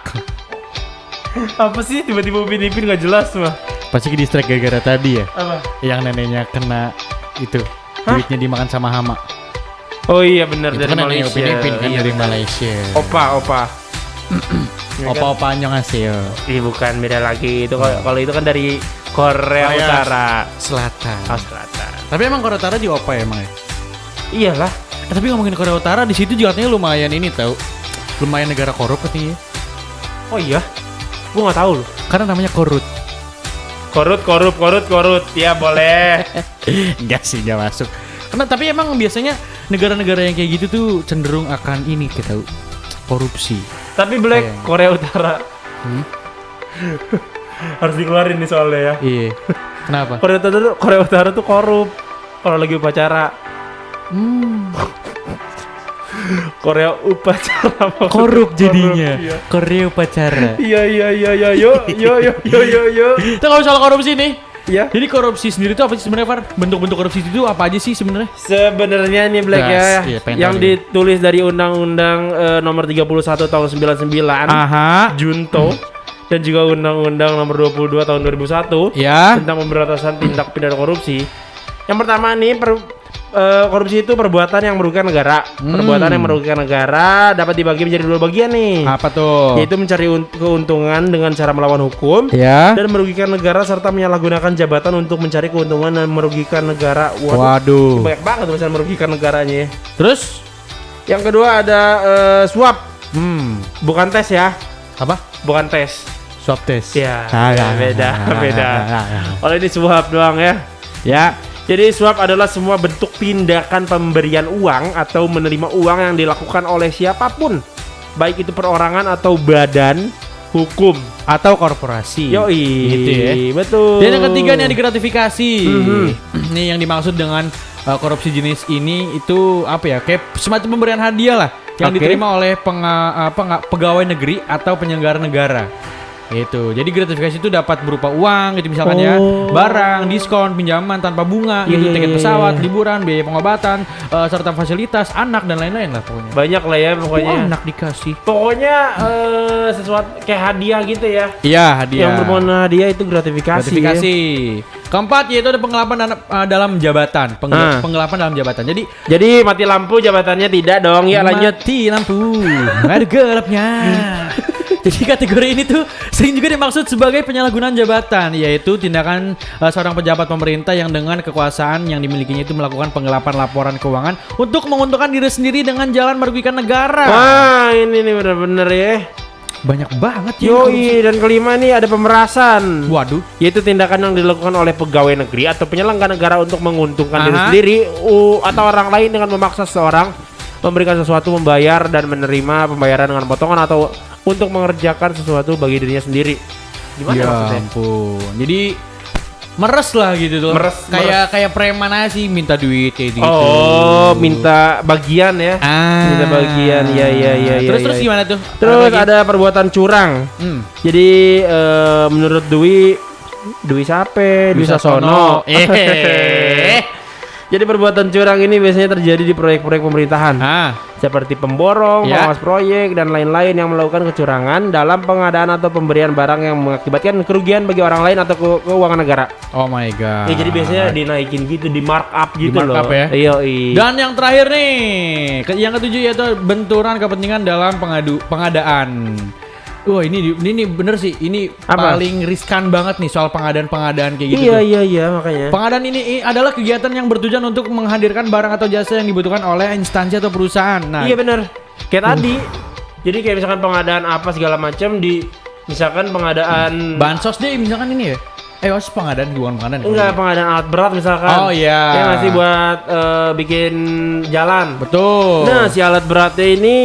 Apa sih tiba-tiba Upin Ipin gak jelas mah. Pasti ke distract gara-gara tadi ya. Apa? Yang neneknya kena itu. Duitnya dimakan sama hama. Oh iya benar Itu dari kan neneknya Malaysia. Upin Ipin kan Iya, dari benar. Malaysia. Opa. Opa-opa annyeonghaseyo. Iya bukan, beda lagi. Itu kalau itu kan dari Korea Oh, iya. Utara. Selatan. Oh, Selatan. Tapi emang Korea Utara juga opa ya emang ya? Iyalah. Tapi ngomongin Korea Utara di situ juga katanya lumayan ini tahu. Lumayan negara korup katanya. Oh iya. Gua nggak tahu loh. Karena namanya korut. Korut. Ya boleh. Enggak sih, enggak masuk. Karena tapi emang biasanya negara-negara yang kayak gitu tuh cenderung akan ini kita tahu korupsi. Tapi Black Sayang. Korea Utara. Harus dikeluarin nih soalnya ya. Iya. Kenapa? Korea Utara tuh korup kalau lagi upacara. Korea upacara Korup jadinya. Iya. Korea upacara. Iya. Yo. Kita kalau soal korupsi nih. Ya. Jadi korupsi sendiri itu apa sih sebenarnya, Far? Bentuk-bentuk korupsi itu apa aja sih sebenarnya? Sebenarnya nih Black Gas, ya, iya, pengen yang tahu nih. ditulis dari Undang-Undang nomor 31 tahun 99 Aha. Junto dan juga Undang-Undang nomor 22 tahun 2001 Ya. tentang pemberantasan tindak pidana korupsi. Yang pertama nih korupsi itu perbuatan yang merugikan negara. Perbuatan yang merugikan negara dapat dibagi menjadi 2 bagian nih. Apa tuh? Yaitu mencari keuntungan dengan cara melawan hukum Ya. dan merugikan negara serta menyalahgunakan jabatan untuk mencari keuntungan dan merugikan negara. Waduh. Banyak banget tuh misalnya merugikan negaranya. Terus? Yang kedua ada suap. Bukan tes ya. Apa? Bukan tes. Swab test. Ya, beda. Kalau ini suap doang ya. Ya. Jadi suap adalah semua bentuk tindakan pemberian uang atau menerima uang yang dilakukan oleh siapapun, baik itu perorangan atau badan hukum. Atau korporasi. Yoi, Gitu ya. betul. Dan yang ketiga nih yang digratifikasi. Nih yang dimaksud dengan korupsi jenis ini itu apa ya? Kayak semacam pemberian hadiah lah yang Oke. diterima oleh pegawai negeri atau penyelenggara negara. Itu. Jadi gratifikasi itu dapat berupa uang gitu misalkan ya, barang, diskon, pinjaman tanpa bunga, gitu, Iya, tiket iya, pesawat, iya. liburan, biaya pengobatan, serta fasilitas anak dan lain-lain lah pokoknya. Banyak lah ya pokoknya. Anak dikasih. Pokoknya sesuatu kayak hadiah gitu ya. Iya, hadiah. Yang bermomen hadiah itu gratifikasi. Gratifikasi. Keempat yaitu ada penggelapan dalam jabatan. Penggelapan dalam jabatan. Jadi mati lampu jabatannya tidak dong ya, lanjut. Mati lampu. Ada gelapnya. Jadi kategori ini tuh sering juga dimaksud sebagai penyalahgunaan jabatan, yaitu tindakan seorang pejabat pemerintah yang dengan kekuasaan yang dimilikinya itu melakukan penggelapan laporan keuangan untuk menguntungkan diri sendiri dengan jalan merugikan negara. Wah, ini nih bener-bener ya. Banyak banget ya. korupsi. Yoi, dan kelima nih ada pemerasan. Waduh. Yaitu tindakan yang dilakukan oleh pegawai negeri atau penyelenggara negara untuk menguntungkan diri Aha. sendiri atau orang lain dengan memaksa seseorang memberikan sesuatu, membayar dan menerima pembayaran dengan potongan atau untuk mengerjakan sesuatu bagi dirinya sendiri. Gimana Ya maksudnya? ampun. Jadi meres lah gitu tuh. Meres. Kayak preman aja sih minta duit kayak gitu. Oh, minta bagian ya. Minta bagian. Ya. Terus gimana tuh? Terus Apa lagi? ada perbuatan curang. Jadi menurut Dwi siapa? Dwi Sasono. Jadi perbuatan curang ini biasanya terjadi di proyek-proyek pemerintahan. Seperti pemborong, Ya. pengawas proyek, dan lain-lain yang melakukan kecurangan dalam pengadaan atau pemberian barang yang mengakibatkan kerugian bagi orang lain atau keuangan negara. Oh my god. Ya, jadi biasanya dinaikin gitu, di markup gitu Di markup loh. ya? Iya. Dan yang terakhir nih, yang ketujuh yaitu benturan kepentingan dalam pengadaan. Wah ini bener sih, ini Apa? paling riskan banget nih soal pengadaan kayak gitu. tuh. Iya makanya. Pengadaan ini adalah kegiatan yang bertujuan untuk menghadirkan barang atau jasa yang dibutuhkan oleh instansi atau perusahaan. Nah, Iya bener. Kayak tadi. Jadi kayak misalkan pengadaan apa segala macam misalkan pengadaan bansos deh misalkan ini ya. Pengadaan bukan pengadaan. enggak, pengadaan alat berat misalkan. Oh, iya. Ya masih buat bikin jalan. Betul. Nah, si alat beratnya ini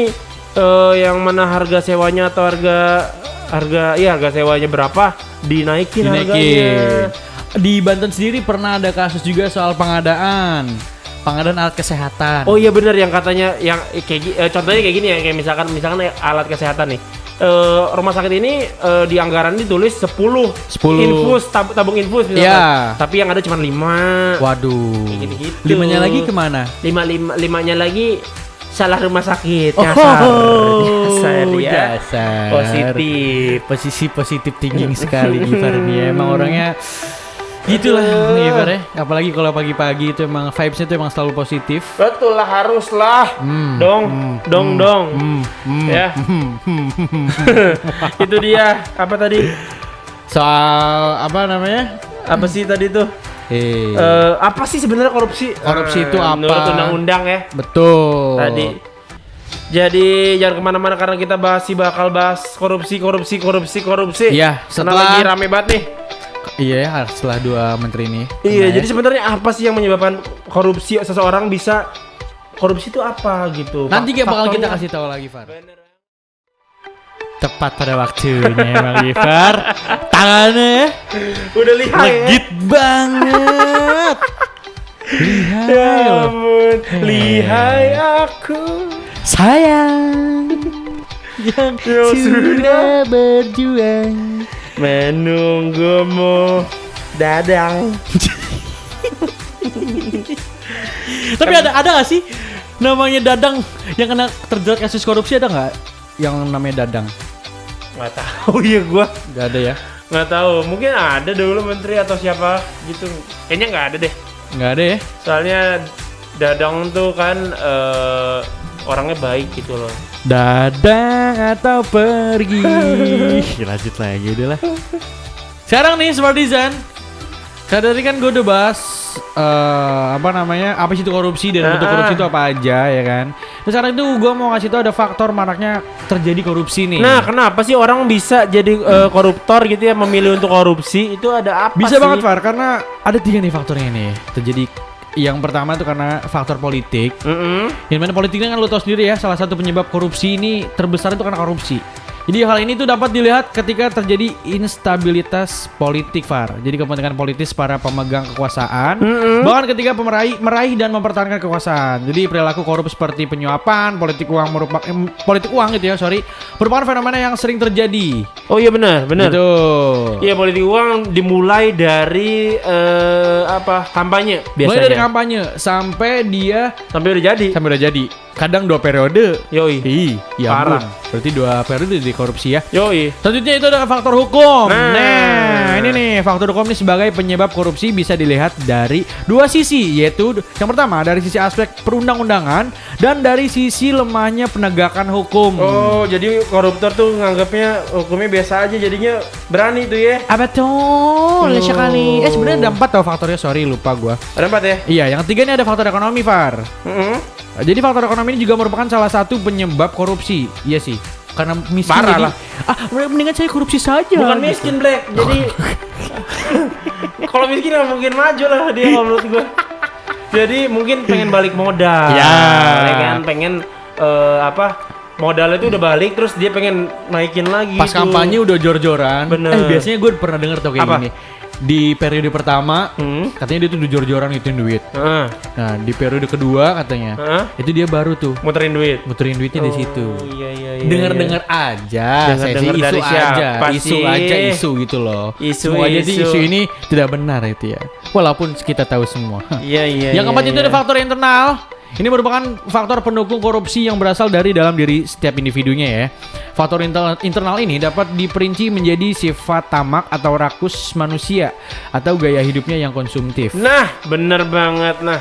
yang mana harga sewanya atau harga sewanya berapa dinaikin harganya. Di Banten sendiri pernah ada kasus juga soal pengadaan alat kesehatan. Oh iya benar, yang katanya yang contohnya kayak gini ya, kayak misalkan alat kesehatan nih. Rumah sakit ini di anggaran ditulis 10 infus tabung infus misalkan. Ya. Tapi yang ada cuma 5. Waduh. Kayak gitu-gitu. 5-nya lagi kemana? 5-nya lagi salah rumah sakit. Oh, Dasar dia. dasar. Positif. Posisi positif tinggi sekali Gifar ini ya. Emang orangnya gitulah Gifar ya. Apalagi kalau pagi-pagi itu emang vibes-nya itu emang selalu positif. Betul lah, haruslah. Dong. Ya. Itu dia. Apa tadi? Soal apa namanya? Apa sih tadi tuh? Apa sih sebenarnya korupsi? Korupsi itu apa? Menurut undang-undang ya. Betul. Tadi. Jadi jangan kemana-mana karena kita bakal bahas korupsi. Iya, Karena setelah lagi rame banget nih. Iya ya, setelah 2 menteri ini. Iya, Nah, jadi sebenarnya apa sih yang menyebabkan korupsi seseorang bisa korupsi itu apa gitu? nanti bakal kita Faktornya. kasih tahu lagi, Far. Tepat pada waktunya, Bang Gifar. Tangannya Udah lihat ya. legit banget. Lihai Ya loh. ampun, lihai aku. Sayang yang sudah berjuang Menunggumu, Dadang. Tapi ada gak sih namanya Dadang yang kena terjerat kasus korupsi, ada nggak yang namanya Dadang? Nggak tahu ya gua. Nggak ada ya? Nggak tahu. Mungkin ada dulu menteri atau siapa gitu. Kayaknya nggak ada deh. Nggak ada ya? Soalnya Dadang tuh kan orangnya baik gitu loh. Dadang atau pergi. Lanjut lagi udahlah. Sekarang nih Smartisan. Tadi kan gue udah bahas apa sih itu korupsi dan bentuk korupsi itu apa aja ya kan. Terus sekarang itu gue mau ngasih tau ada faktor maraknya terjadi korupsi nih. Nah, kenapa sih orang bisa jadi koruptor gitu ya, memilih untuk korupsi? Itu ada apa bisa sih? banget Far, karena ada 3 nih faktornya nih terjadi. Yang pertama itu karena faktor politik. Yang mana politiknya kan lo tau sendiri ya, salah satu penyebab korupsi ini terbesar itu karena korupsi. Jadi hal ini tuh dapat dilihat ketika terjadi instabilitas politik, Far. Jadi kepentingan politis para pemegang kekuasaan, bahkan ketika meraih dan mempertahankan kekuasaan. Jadi perilaku korup seperti penyuapan, politik uang merupakan fenomena yang sering terjadi. Oh iya benar. Gitu. Iya, politik uang dimulai dari kampanye biasanya. Mulai dari kampanye sampai Sampai udah jadi. Kadang 2 periode. Yoi. Ya Parah. ampun. Berarti 2 periode di korupsi ya. Yoi. Selanjutnya itu ada faktor hukum. Nah, ini nih faktor hukum ini sebagai penyebab korupsi bisa dilihat dari 2 sisi, yaitu yang pertama dari sisi aspek perundang-undangan dan dari sisi lemahnya penegakan hukum. Oh, jadi koruptor tuh nganggapnya hukumnya biasa aja, jadinya berani tuh ya. Betul, sekali. Sebenarnya ada 4 tau faktornya, sorry lupa gua. Ada 4 ya? Iya, yang ketiga ini ada faktor ekonomi, Far. Jadi faktor ekonomi ini juga merupakan salah satu penyebab korupsi. Iya sih. Karena miskin Parah jadi, lah. mendingan saya korupsi saja. Bukan miskin, Black. Jadi kalau miskin nggak mungkin maju lah dia kalau menurut gua. Jadi mungkin pengen balik modal. Ya kan, pengen modalnya itu udah balik, terus dia pengen naikin lagi. Pas tuh. kampanye udah jor-joran. Bener. Biasanya gue pernah denger tau kayak Apa? gini. Di periode pertama katanya dia tuh udah jor-joran ngituin duit. Nah di periode kedua katanya itu dia baru tuh muterin duitnya di situ. Iya. Dengar aja, Dengar dari isu gitu loh. Isu. Semoga jadi isu ini tidak benar itu ya. Walaupun kita tahu semua. Iya. Yang keempat itu ada faktor internal. Ini merupakan faktor pendukung korupsi yang berasal dari dalam diri setiap individunya ya. Faktor internal ini dapat diperinci menjadi sifat tamak atau rakus manusia atau gaya hidupnya yang konsumtif. Nah, bener banget. Nah.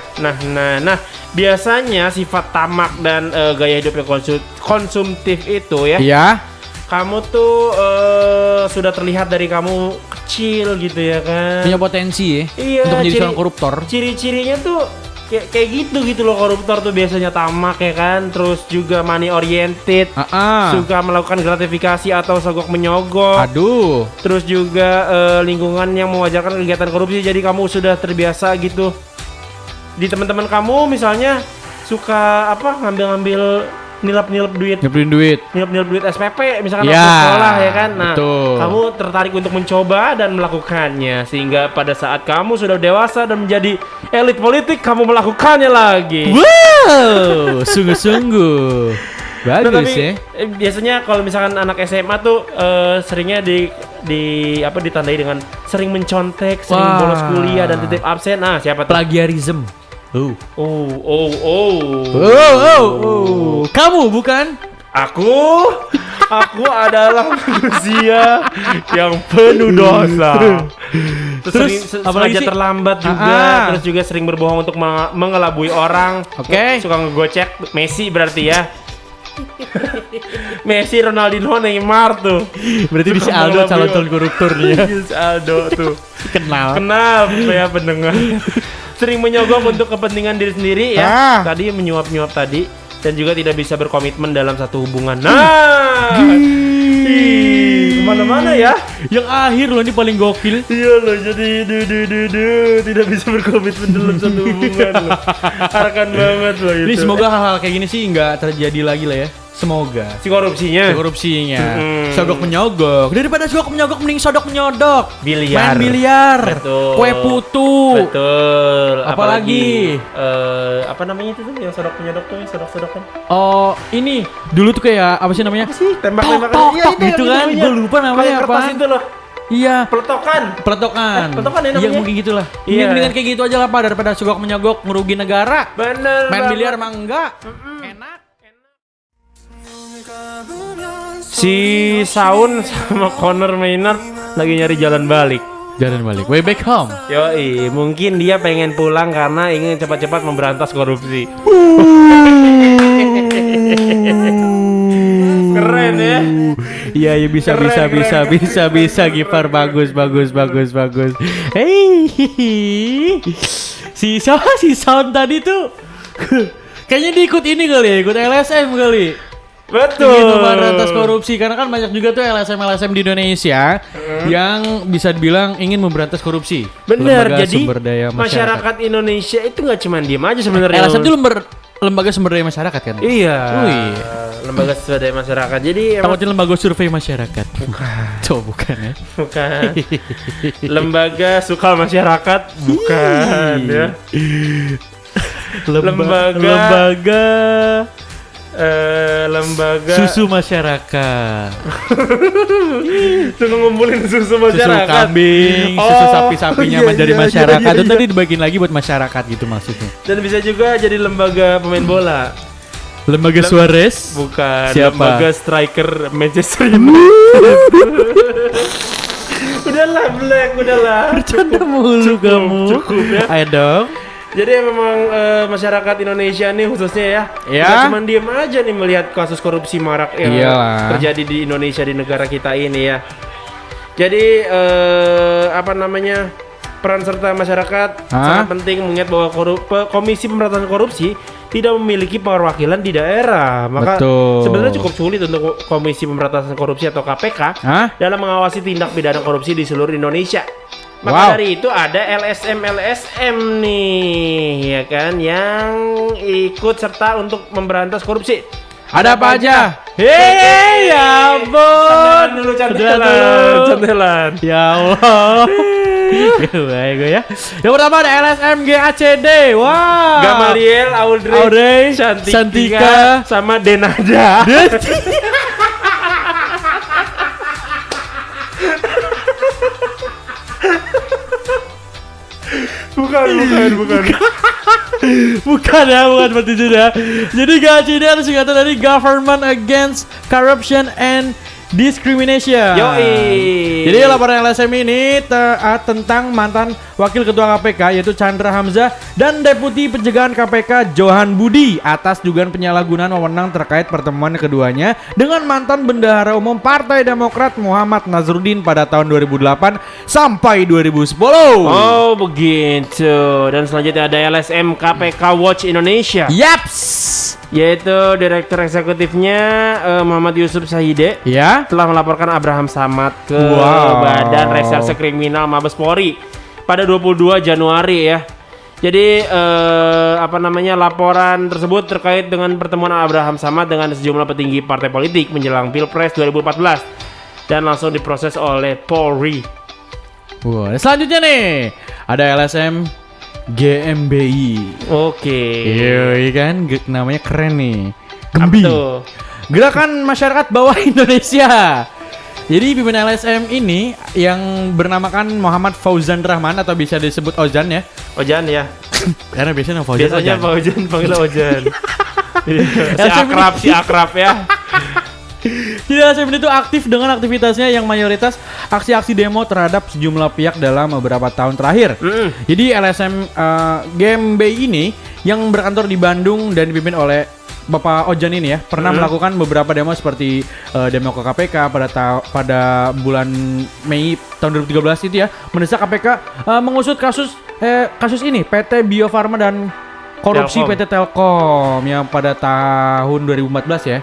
Biasanya sifat tamak dan gaya hidup yang konsumtif itu ya. Iya. Kamu tuh sudah terlihat dari kamu kecil gitu ya kan. Punya potensi ya. Iya, untuk menjadi seorang koruptor. Ciri-cirinya tuh kayak gitu loh, koruptor tuh biasanya tamak ya kan, terus juga money oriented, suka melakukan gratifikasi atau sogok menyogok. Aduh. Terus juga lingkungan yang mewajarkan kegiatan korupsi, jadi kamu sudah terbiasa gitu. Di teman-teman kamu misalnya suka ngambil nilap-nilap duit SPP misalkan waktu sekolah ya kan. Nah, kamu tertarik untuk mencoba dan melakukannya, sehingga pada saat kamu sudah dewasa dan menjadi elit politik, kamu melakukannya lagi. Wow, sungguh-sungguh bagus tapi, ya. Biasanya kalau misalkan anak SMA tuh seringnya ditandai dengan sering mencontek, sering bolos kuliah dan titip absen. Nah, siapa tuh? Plagiarism. Kamu bukan? Aku adalah manusia yang penuh dosa. Terus apalagi terlambat juga, terus juga sering berbohong untuk mengelabui orang. Oke. Suka ngegocek. Messi berarti ya. Messi, Ronaldinho, Neymar tuh. Berarti di si Aldo calon koruptor nih ya. Si Aldo tuh. Kenal ya pendengar. Sering menyogok untuk kepentingan diri sendiri ya. Tadi menyuap-nyuap tadi, dan juga tidak bisa berkomitmen dalam satu hubungan. Nah, kemana-mana ya. Yang akhir loh ini paling gokil. Iya loh, jadi tidak bisa berkomitmen dalam satu hubungan loh. Arkan banget loh itu. Ini semoga hal-hal kayak gini sih nggak terjadi lagi lah ya. Semoga. Si korupsinya. Sodok menyogok. Daripada sodok menyogok mending sodok menyodok. Biliar. Main biliar. Betul. Kue putu. Betul. Apalagi apa namanya itu tuh yang sodok menyodok tuh, yang sodok-sodokan. Oh, ini dulu tuh kayak apa sih namanya? Apa sih? Tembak-tembakan. Tok gitu kan. Gue lupa namanya apa. Kertas itu loh. Iya. Peletokan ya namanya. Iya mungkin gitulah. Iya. Mendingan kayak gitu aja lah Pak, daripada sogok menyogok merugi negara. Bener. Main biliar mah enggak. Enak. Si Saun sama Connor Maynard lagi nyari jalan balik. Jalan balik. Way back home. Yoi, mungkin dia pengen pulang karena ingin cepat-cepat memberantas korupsi. Keren ya. Iya, ya bisa Keren, bisa keren, bisa keren. bisa bisa Gipar bagus. Hey. Si sound tadi tuh kayaknya diikut ini kali ya, ikut LSM kali. Betul. Ingin memberantas korupsi karena kan banyak juga tuh LSM di Indonesia yang bisa dibilang ingin memberantas korupsi. Bener, Lembaga jadi sumber daya masyarakat Indonesia itu nggak cuma diem aja sebenarnya. LSM itu lembaga sumber daya masyarakat kan? Iya. Wih. Lembaga sumber daya masyarakat. Jadi emang Takutnya lembaga survei masyarakat. Bukan. Tuh bukan ya. bukan. Lembaga sukal masyarakat bukan ya. Lembaga susu masyarakat. Suka ngumpulin susu Susu masyarakat. kambing, susu Oh, sapi-sapinya iya, dari iya, masyarakat. iya, Itu iya. tadi dibagiin lagi buat masyarakat gitu maksudnya. Dan bisa juga jadi lembaga pemain bola. Lembaga Suarez. Bukan. Siapa? Lembaga striker Manchester United. Udahlah Black, udahlah. Bercanda mulu kamu. Cukup ya. Ayo dong. Jadi memang masyarakat Indonesia nih khususnya ya, Ya. nggak cuma diem aja nih melihat kasus korupsi marak yang Iyalah. terjadi di Indonesia, di negara kita ini ya. Jadi apa namanya, peran serta masyarakat sangat penting mengingat bahwa Komisi Pemberantasan Korupsi tidak memiliki perwakilan di daerah. Maka Betul. sebenarnya cukup sulit untuk Komisi Pemberantasan Korupsi atau KPK Hah? dalam mengawasi tindak pidana korupsi di seluruh Indonesia. Maka Wow. dari itu ada LSM nih, ya kan, yang ikut serta untuk memberantas korupsi. Ada apa aja? Hei, ya Candelan ampun. dulu, Candelan candelan, dulu. candelan. Ya Allah. Baik gue ya. Yang pertama ada LSM GACD. Wah. Gamaliel, Audrey, Santika, sama Denada. bukan. Bukan seperti itu ya. Jadi GACD harus singkatan dari Government Against Corruption and Discrimination. Yoi. Jadi laporan LSM ini tentang mantan Wakil Ketua KPK yaitu Chandra Hamzah dan Deputi Pencegahan KPK Johan Budi atas dugaan penyalahgunaan wewenang terkait pertemuan keduanya dengan mantan Bendahara Umum Partai Demokrat Muhammad Nazarudin pada tahun 2008 sampai 2010. Oh begitu. Dan selanjutnya ada LSM KPK Watch Indonesia, Yaps. yaitu Direktur Eksekutifnya Muhammad Yusuf Sahide Ya. telah melaporkan Abraham Samad ke Wow. Badan Reserse Kriminal Mabes Polri pada 22 Januari ya. Jadi apa namanya, laporan tersebut terkait dengan pertemuan Abraham Samad dengan sejumlah petinggi partai politik menjelang Pilpres 2014 dan langsung diproses oleh Polri. Wah, selanjutnya nih ada LSM GMBI. Oke. Iya kan, namanya keren nih. Apa Gembi. tuh? Gerakan Masyarakat Bawah Indonesia. Jadi pimpinan LSM ini yang bernamakan Muhammad Fauzan Rahman atau bisa disebut Ozan ya. Ojan ya. Karena biasanya nama Fauzan Biasanya Ozan. Pak Ojan panggil Ojan. LSM si akrab ya. Jadi LSM itu aktif dengan aktivitasnya yang mayoritas aksi-aksi demo terhadap sejumlah pihak dalam beberapa tahun terakhir. Jadi LSM GMBI ini yang berkantor di Bandung dan dipimpin oleh Bapak Ojan ini ya pernah melakukan beberapa demo seperti demo ke KPK pada bulan Mei tahun 2013 itu ya, mendesak KPK mengusut kasus ini PT Bio Farma dan korupsi Telkom. PT Telkom yang pada tahun 2014 ya.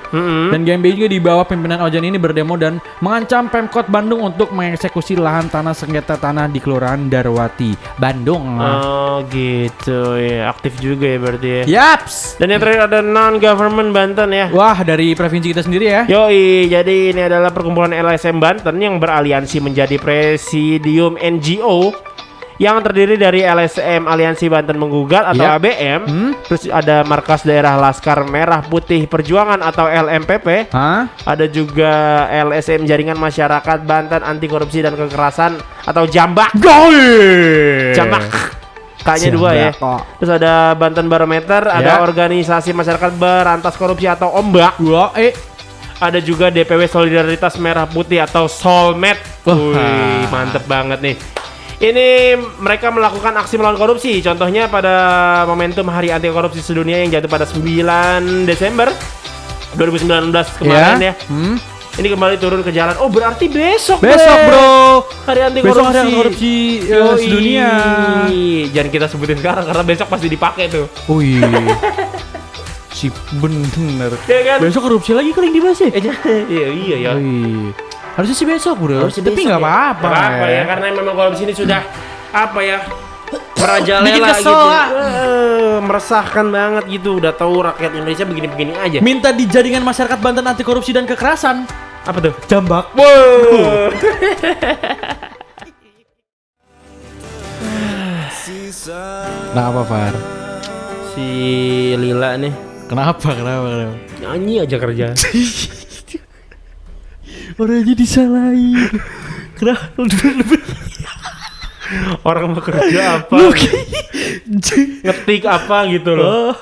Dan GMBI juga di bawah pimpinan Ojan ini berdemo dan mengancam Pemkot Bandung untuk mengeksekusi lahan tanah sengketa tanah di Kelurahan Darwati, Bandung. Oh gitu ya, aktif juga ya berarti ya. Yaps. Dan yang terakhir ada non-government Banten ya. Wah, dari provinsi kita sendiri ya. Yoi, jadi ini adalah perkumpulan LSM Banten yang beraliansi menjadi presidium NGO yang terdiri dari LSM Aliansi Banten Menggugat atau Yap. ABM. Terus ada Markas Daerah Laskar Merah Putih Perjuangan atau LMPP. Hah? Ada juga LSM Jaringan Masyarakat Banten Anti Korupsi dan Kekerasan atau Jambak. Jambak. K-nya 2 ya. Terus ada Banten Barometer, ada Organisasi Masyarakat Berantas Korupsi atau OMBAK. Ada juga DPW Solidaritas Merah Putih atau Solmed. Wah. Wih, mantep banget nih. Ini mereka melakukan aksi melawan korupsi. Contohnya pada momentum Hari Anti Korupsi Sedunia yang jatuh pada 9 Desember 2019 kemarin ya. Ini kembali turun ke jalan. Oh, berarti besok bro. Hari Anti Besok Korupsi. hari anti korupsi sedunia. Jangan kita sebutin sekarang karena besok pasti dipakai tuh. Wih. Si bener. Ya kan? Besok korupsi lagi kali yang dibahas ya? Iya ya. Wih. Harusnya sih besok bro. Harusnya Tapi besok nggak apa-apa. Nggak apa-apa ya karena memang korupsi ini sudah apa ya? Merajalela Bikin kesel gitu. lah. Meresahkan banget gitu. Udah tahu rakyat Indonesia begini-begini aja. Minta dijadikan masyarakat Banten anti korupsi dan kekerasan. Apa tuh? Jambak. Wow. Nah apa Far? Si Lila nih Kenapa? nyanyi aja kerja. Orangnya disalahin. Kenapa? Orang mau kerja apa? Ngetik apa gitu loh.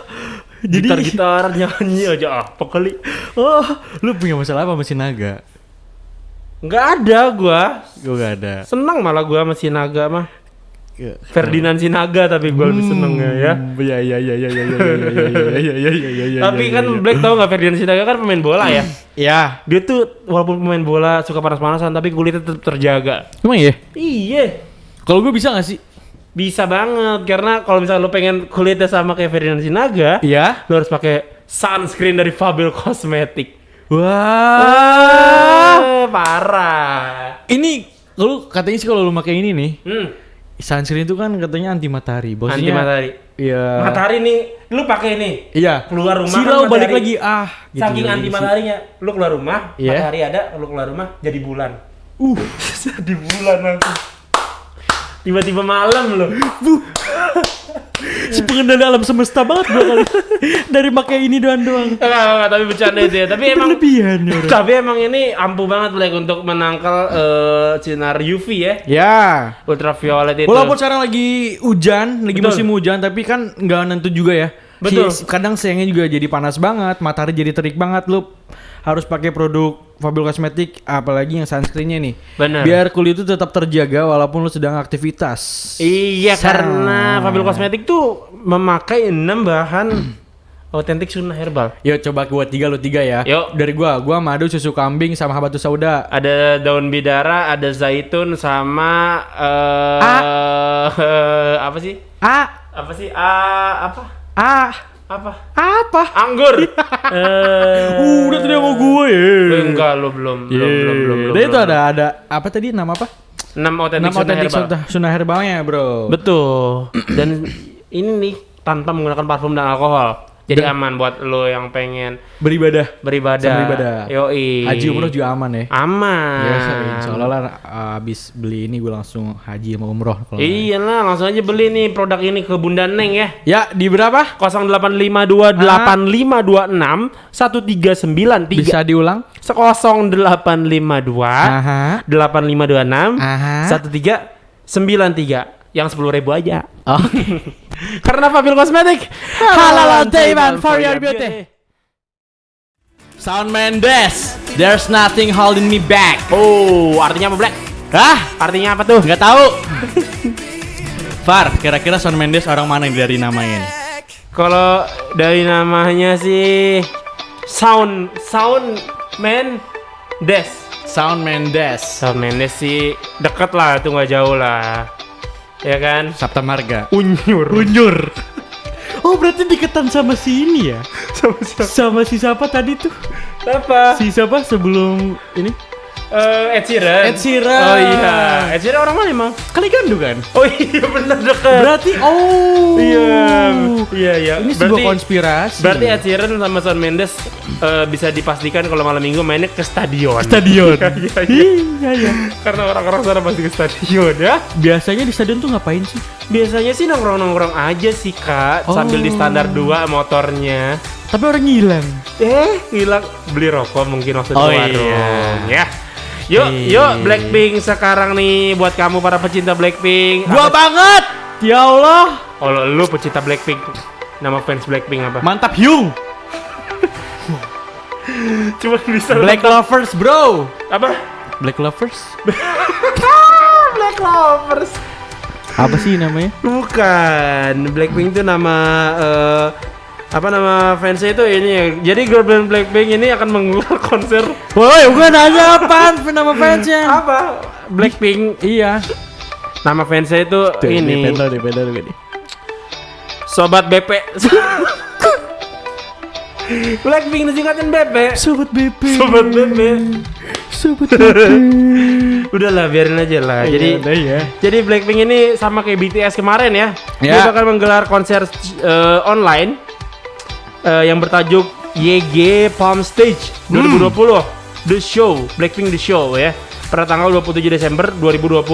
Jadi Gitar-gitar nyanyi aja apa kali? lu punya masalah apa sama si Naga? Nggak ada gua. Gue gak ada. Senang malah gua sama Sinaga mah. Ferdinand Sinaga tapi gua lebih seneng ya. Iya. Tapi kan Black tahu nggak Ferdinand Sinaga kan pemain bola ya. Ya. Dia tuh walaupun pemain bola suka panas-panasan tapi kulitnya tetap terjaga. Emang ya? Iya. Kalau gue bisa gak sih? Bisa banget karena kalau misalnya lo pengen kulitnya sama kayak Ferdinand Sinaga, Iya. lo harus pakai sunscreen dari Fabel Cosmetic. Wah. Parah. Ini lu katanya sih kalau lu pakai ini nih, sunscreen itu kan katanya anti matahari. Anti matahari. Iya. Matahari nih, lu pakai nih. Iya. Keluar rumah Silau kan balik matahari. lagi gitu. Saking anti mataharinya, lu keluar rumah, Iya. matahari ada, lu keluar rumah jadi bulan. Jadi bulan langsung. Tiba-tiba malam loh. Si pengendali alam semesta banget gua kali. Dari pakai ini doang. Enggak, tapi bercanda itu ya. Tapi emang Berlebihan ya. tapi emang ini ampuh banget Black untuk menangkal sinar UV ya. Ya. Ultraviolet itu. Walaupun sekarang lagi hujan, lagi Betul. musim hujan, tapi kan nggak nentu juga ya. Betul. Kadang siangnya juga jadi panas banget, matahari jadi terik banget, lu harus pakai produk Fabel Cosmetic, apalagi yang sunscreennya nih. Bener. Biar kulit itu tetap terjaga walaupun lu sedang aktivitas. Iya, Sa- karena Fabel Cosmetic tuh memakai 6 bahan otentik sunnah herbal. Yuk coba gua 3 lu 3 ya. Yuk. Dari gua madu, susu kambing sama habatus sauda. Ada daun bidara, ada zaitun sama apa sih? Apa sih? Apa? Anggur. Udah tadi sama gua ya. Enggak, lo belum. Dan itu ada apa tadi nama apa? 6 otentik 6 sunnah otentik herbal. sunnah herbalnya, Bro. Betul. Dan ini nih tanpa menggunakan parfum dan alkohol. Jadi aman buat lo yang pengen Beribadah. Sama beribadah. ibadah. Yoi. Haji umroh juga aman ya. Aman. Ya, insya Allah lah abis beli ini gue langsung haji sama umroh. Kalau Iya lah, langsung aja beli nih produk ini ke Bunda Neng ya. ya di berapa? 0852886139 Bisa diulang? 0852 Aha. 8526 Aha. 1393 yang 10.000 aja. Oke. Karena Fabel Cosmetic Halal Taiwan for your beauty. Shawn Mendes, there's nothing holding me back. Oh, artinya apa, Black? Hah? Artinya apa tuh? Nggak tahu. Far, kira-kira Shawn Mendes orang mana yang dari namanya? Kalau dari namanya sih Shawn Mendes. Shawn Mendes. Shawn Mendes sih deket lah, itu nggak jauh lah. Ya kan? Sabta Marga. Unyur. Oh berarti diketan sama si ini ya? Sama si siapa tadi tuh? Apa? Si siapa sebelum ini? Ed Sheeran. Ed Sheeran. Oh iya. Ed Sheeran orang mana emang? Kali gandu kan? Oh iya bener deket. Berarti Iya. Ini sebuah konspirasi. Berarti Ed Sheeran sama Shawn Mendes bisa dipastikan kalau malam minggu mainnya ke stadion. Stadion. Iya. Karena orang-orang sana pasti ke stadion ya. Biasanya di stadion tuh ngapain sih? Biasanya sih nongkrong-nongkrong aja sih Kak, sambil di standar 2 motornya. Tapi orang ngilang. Hilang beli rokok mungkin waktu Oh di warung. iya. Ya. Yuk Blackpink sekarang nih buat kamu para pecinta Blackpink. Gua banget. Ya Allah. Oh lu pecinta Blackpink. Nama fans Blackpink apa? Mantap Hyung. Cuma bisa Black Lovers, bro. apa? Black Lovers. Black Lovers. Apa sih namanya? Bukan, Blackpink itu nama apa nama fansnya itu ini ya. Jadi girl band Blackpink ini akan menggelar konser. Woi, gue nanya apaan nama fansnya? Apa? Blackpink. Iya. Nama fansnya itu ini. Pedal. Sobat BP. Blackpink disingkatin BP. Sobat BP. Udahlah biarin aja lah. Jadi Blackpink ini sama kayak BTS kemarin ya. Dia bakal menggelar konser online yang bertajuk YG Palm Stage 2020 The Show, Blackpink The Show ya. Pada tanggal 27 Desember 2020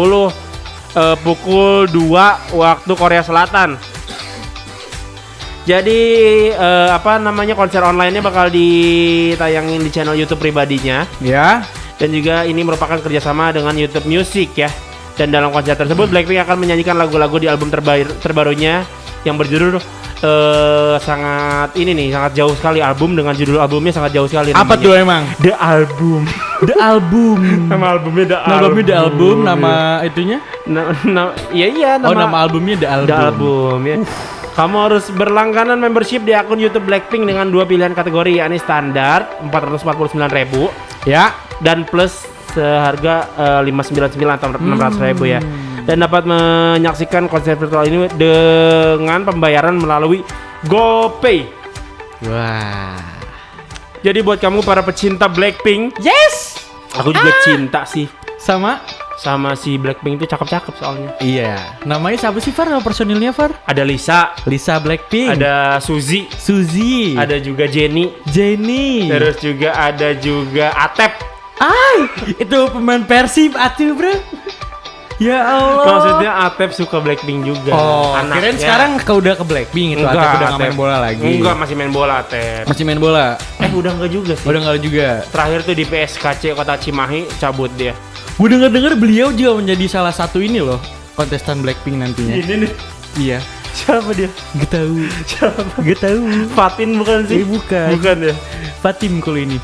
pukul 2 waktu Korea Selatan. Jadi konser online-nya bakal ditayangin di channel YouTube pribadinya. Ya. Dan juga ini merupakan kerjasama dengan YouTube Music ya. Dan dalam konser tersebut Blackpink akan menyanyikan lagu-lagu di album terbarunya yang berjudul sangat jauh sekali, album dengan judul albumnya sangat jauh sekali. Apa namanya tuh emang? The Album. The Album. Nama albumnya The Album. Albumnya The Album, nama itunya? Nama albumnya The Album. The Album ya. Kamu harus berlangganan membership di akun YouTube Blackpink dengan 2 pilihan kategori, yakni standar 449.000 ya, dan plus seharga 599 atau 600.000 ya. Dan dapat menyaksikan konser virtual ini dengan pembayaran melalui GoPay. Wah. Jadi buat kamu para pecinta Blackpink, Yes. aku juga cinta sih Sama si Blackpink itu cakep-cakep soalnya. iya. Namanya siapa sih Far? Nama personilnya Far? Ada Lisa Blackpink. ada Suzy, Suzy. ada juga Jennie. Terus Terus juga ada juga Atep. itu pemain Persib atuh, Bro. Ya Allah. Maksudnya Atep suka Blackpink juga. Oh, anaknya. kirain sekarang udah ke Blackpink itu. Enggak, Atep udah nggak main Atep. bola lagi. Enggak, masih main bola Atep. Masih main bola. Udah enggak juga sih. Udah nggak juga. Terakhir tuh di PSKC Kota Cimahi cabut dia. Gue denger beliau juga menjadi salah satu ini loh, kontestan Blackpink nantinya. Ini nih. Iya. Siapa dia? Gak tahu. Siapa? Gak tahu. Fatin bukan sih? Bukan. Bukan ya? Fatim kalau ini.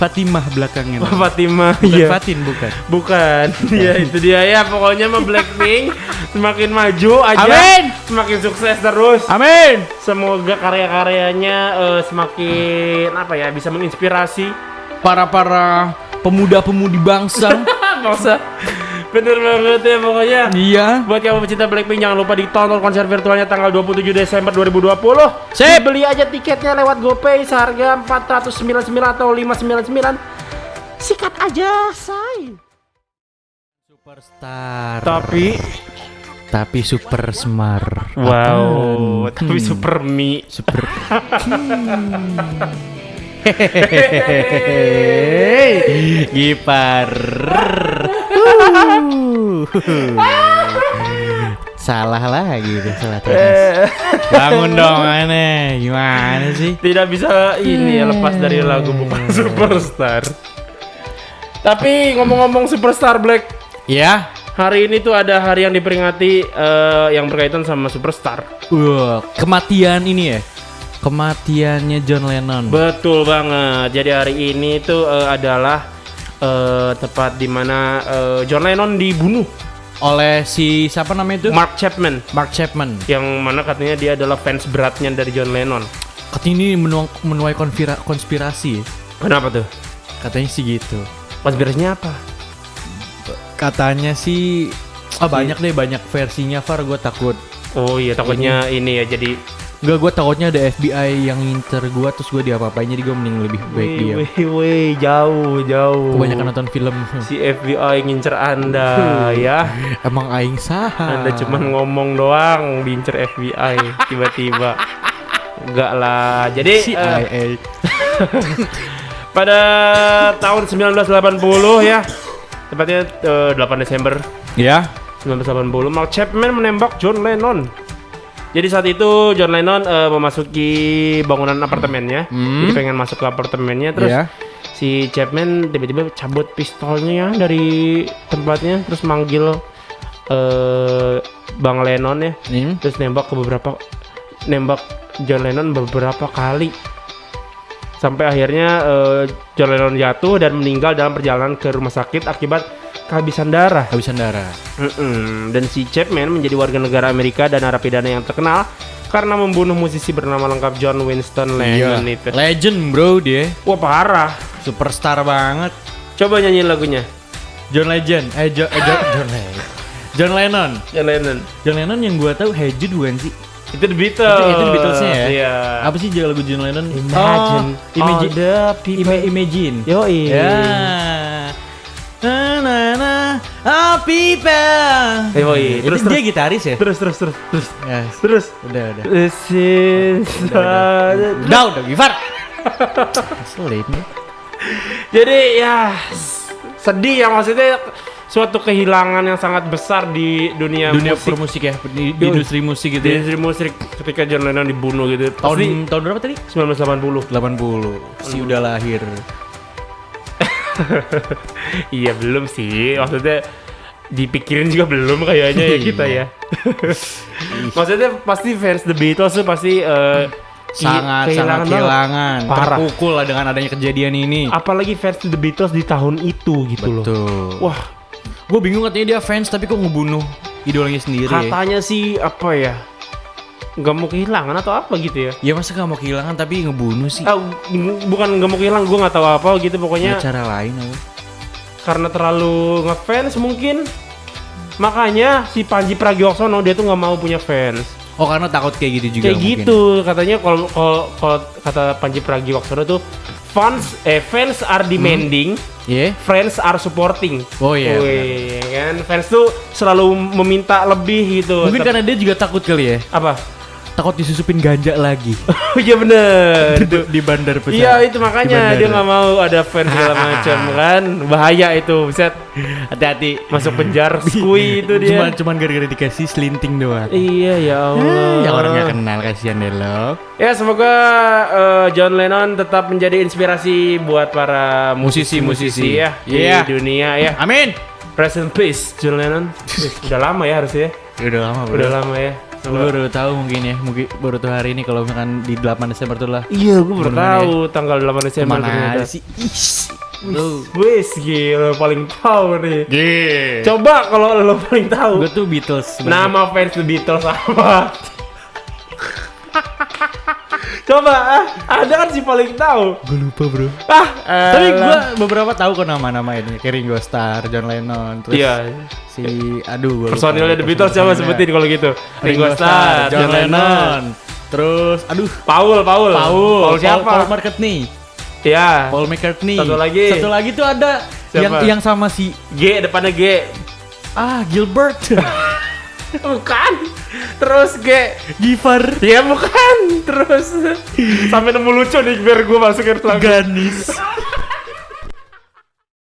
Fatimah belakangnya. Fatimah. Bukan Iya. Fatin bukan. Bukan. Ya itu dia ya. Pokoknya mah Blackpink semakin maju aja. Amin. Semakin sukses terus. Amin. Semoga karya-karyanya semakin bisa menginspirasi Para pemuda-pemudi bangsa. bangsa. Bener banget ya pokoknya. Iya. Buat kamu pecinta Blackpink jangan lupa ditonton konser virtualnya tanggal 27 Desember 2020. Sip. Beli aja tiketnya lewat GoPay seharga 499 atau 599. Sikat aja, say. Superstar. Tapi super smart. wow, tapi super mie. Super. Gipar. Salah lagi tuh, salah terus. Bangun dong, aneh. Gimana sih? Tidak bisa ini ya lepas dari lagu bukan Superstar. Tapi ngomong-ngomong Superstar Black, Ya. hari ini tuh ada hari yang diperingati yang berkaitan sama Superstar. Kematian ini ya. Kematiannya John Lennon. Betul banget. Jadi hari ini tuh adalah tepat di mana John Lennon dibunuh Oleh si siapa namanya itu? Mark Chapman, Mark Chapman. yang mana katanya dia adalah fans beratnya dari John Lennon. Katanya ini menuai konspirasi. Kenapa tuh? Katanya sih gitu. Konspirasinya apa? Katanya sih banyak versinya, Far. Gue takut. Oh iya, takutnya ini ya jadi Gue takutnya ada FBI yang ngincer gue terus gue diapa-apain, jadi gue mending lebih baik diam. Wih, jauh. Kebanyakan nonton film. Si FBI ngincer Anda ya. Emang aing saha. Anda cuma ngomong doang diincer FBI tiba-tiba. Enggak lah. Jadi CIA. pada tahun 1980 ya. Tepatnya 8 Desember Ya. 1980, Mark Chapman menembak John Lennon. Jadi saat itu John Lennon memasuki bangunan apartemennya. Jadi pengen masuk ke apartemennya, terus si Chapman tiba-tiba cabut pistolnya dari tempatnya, terus manggil Bang Lennon ya. Terus nembak John Lennon beberapa kali. Sampai akhirnya John Lennon jatuh dan meninggal dalam perjalanan ke rumah sakit akibat kehabisan darah. Habisan darah. Dan si Chapman menjadi warga negara Amerika dan narapidana yang terkenal karena membunuh musisi bernama lengkap John Winston Lennon itu. Legend bro dia. Wah parah. Superstar banget. Coba nyanyi lagunya. John Legend. John Lennon. John Lennon. John Lennon yang gua tahu Hey Jude bukan sih? Itu The Beatles. Itu The Beatles-nya ya? Iya. Apa sih lagu John Lennon? Imagine all the people. Imagine. Yoi. Ya. Na na na. Oh people. Yoi. Terus dia gitaris ya? Terus. Yes. Terus. Udah. This is Udah Gifar. Sulit nih. Jadi ya sedih ya, maksudnya suatu kehilangan yang sangat besar di dunia musik. permusik ya, di industri musik gitu Di ya. industri musik ketika John Lennon dibunuh gitu. Tahun berapa tadi? 1980. 80. Si udah lahir. Iya belum sih, maksudnya dipikirin juga belum kayaknya ya kita ya. Maksudnya pasti fans The Beatles tuh pasti sangat kehilangan, parah. terpukul lah dengan adanya kejadian ini. Apalagi fans The Beatles di tahun itu gitu loh. Betul. Wah, Gue bingung katanya dia fans tapi kok ngebunuh idolanya sendiri. katanya sih apa ya? Gak mau kehilangan atau apa gitu ya? Ya masa gak mau kehilangan tapi ngebunuh sih? Bukan gak mau kehilangan, gue nggak tahu apa gitu pokoknya. Ada cara lain apa? Karena terlalu ngefans mungkin. Makanya si Panji Pragiwaksono dia tuh nggak mau punya fans. Oh karena takut kayak gitu juga Kayak mungkin. gitu katanya, kalau kata Panji Pragiwaksono tuh fans are demanding, Iya. friends are supporting. Oh iya. Wih, kan fans tuh selalu meminta lebih gitu. Mungkin karena dia juga takut kali ya. Apa? Takut disusupin ganja lagi. Oh iya bener. Di bandar pesawat. Iya itu makanya Di bandara. dia nggak mau ada fans segala macam kan, bahaya itu, buset, Hati-hati. masuk penjara skui itu dia. Cuman gara-gara dikasih selinting doang. Iya ya Allah. Yang orang gak kenal, kasihan deh lo. Ya semoga John Lennon tetap menjadi inspirasi buat para musisi-musisi ya Iya. di dunia ya. Amin. Rest in peace John Lennon. Udah lama ya harusnya. Udah lama bro. Udah lama ya. Lu baru tahu mungkin baru tuh hari ini kalau misalkan di 8 Desember tuh lah. Iya, gue baru Bunuhannya. tahu tanggal 8 Desember Kemana ternyata. ada sih? Lu. Wis gila paling tahu nih. Gih. Coba kalau lo paling tahu. Gue tuh Beatles. Nama fans The Beatles apa? Coba, ada kan si paling tahu. Gue lupa bro. Tapi Tapi gue beberapa tahu kok nama-nama ini. Kayak Ringo Starr, John Lennon, terus iya. si gua lupa. Personilnya The Beatles coba Personilnya. sebutin kalau gitu. Ringo Starr, John Lennon. Terus Paul siapa? Paul McCartney. Ya. Paul McCartney. Satu lagi tuh ada Siapa? yang sama si G depannya G. Gilbert. Bukan. Terus G. Gifar. Ya bukan. Terus sampai nemu lucu nih biar gue masukin lagu. Ganis.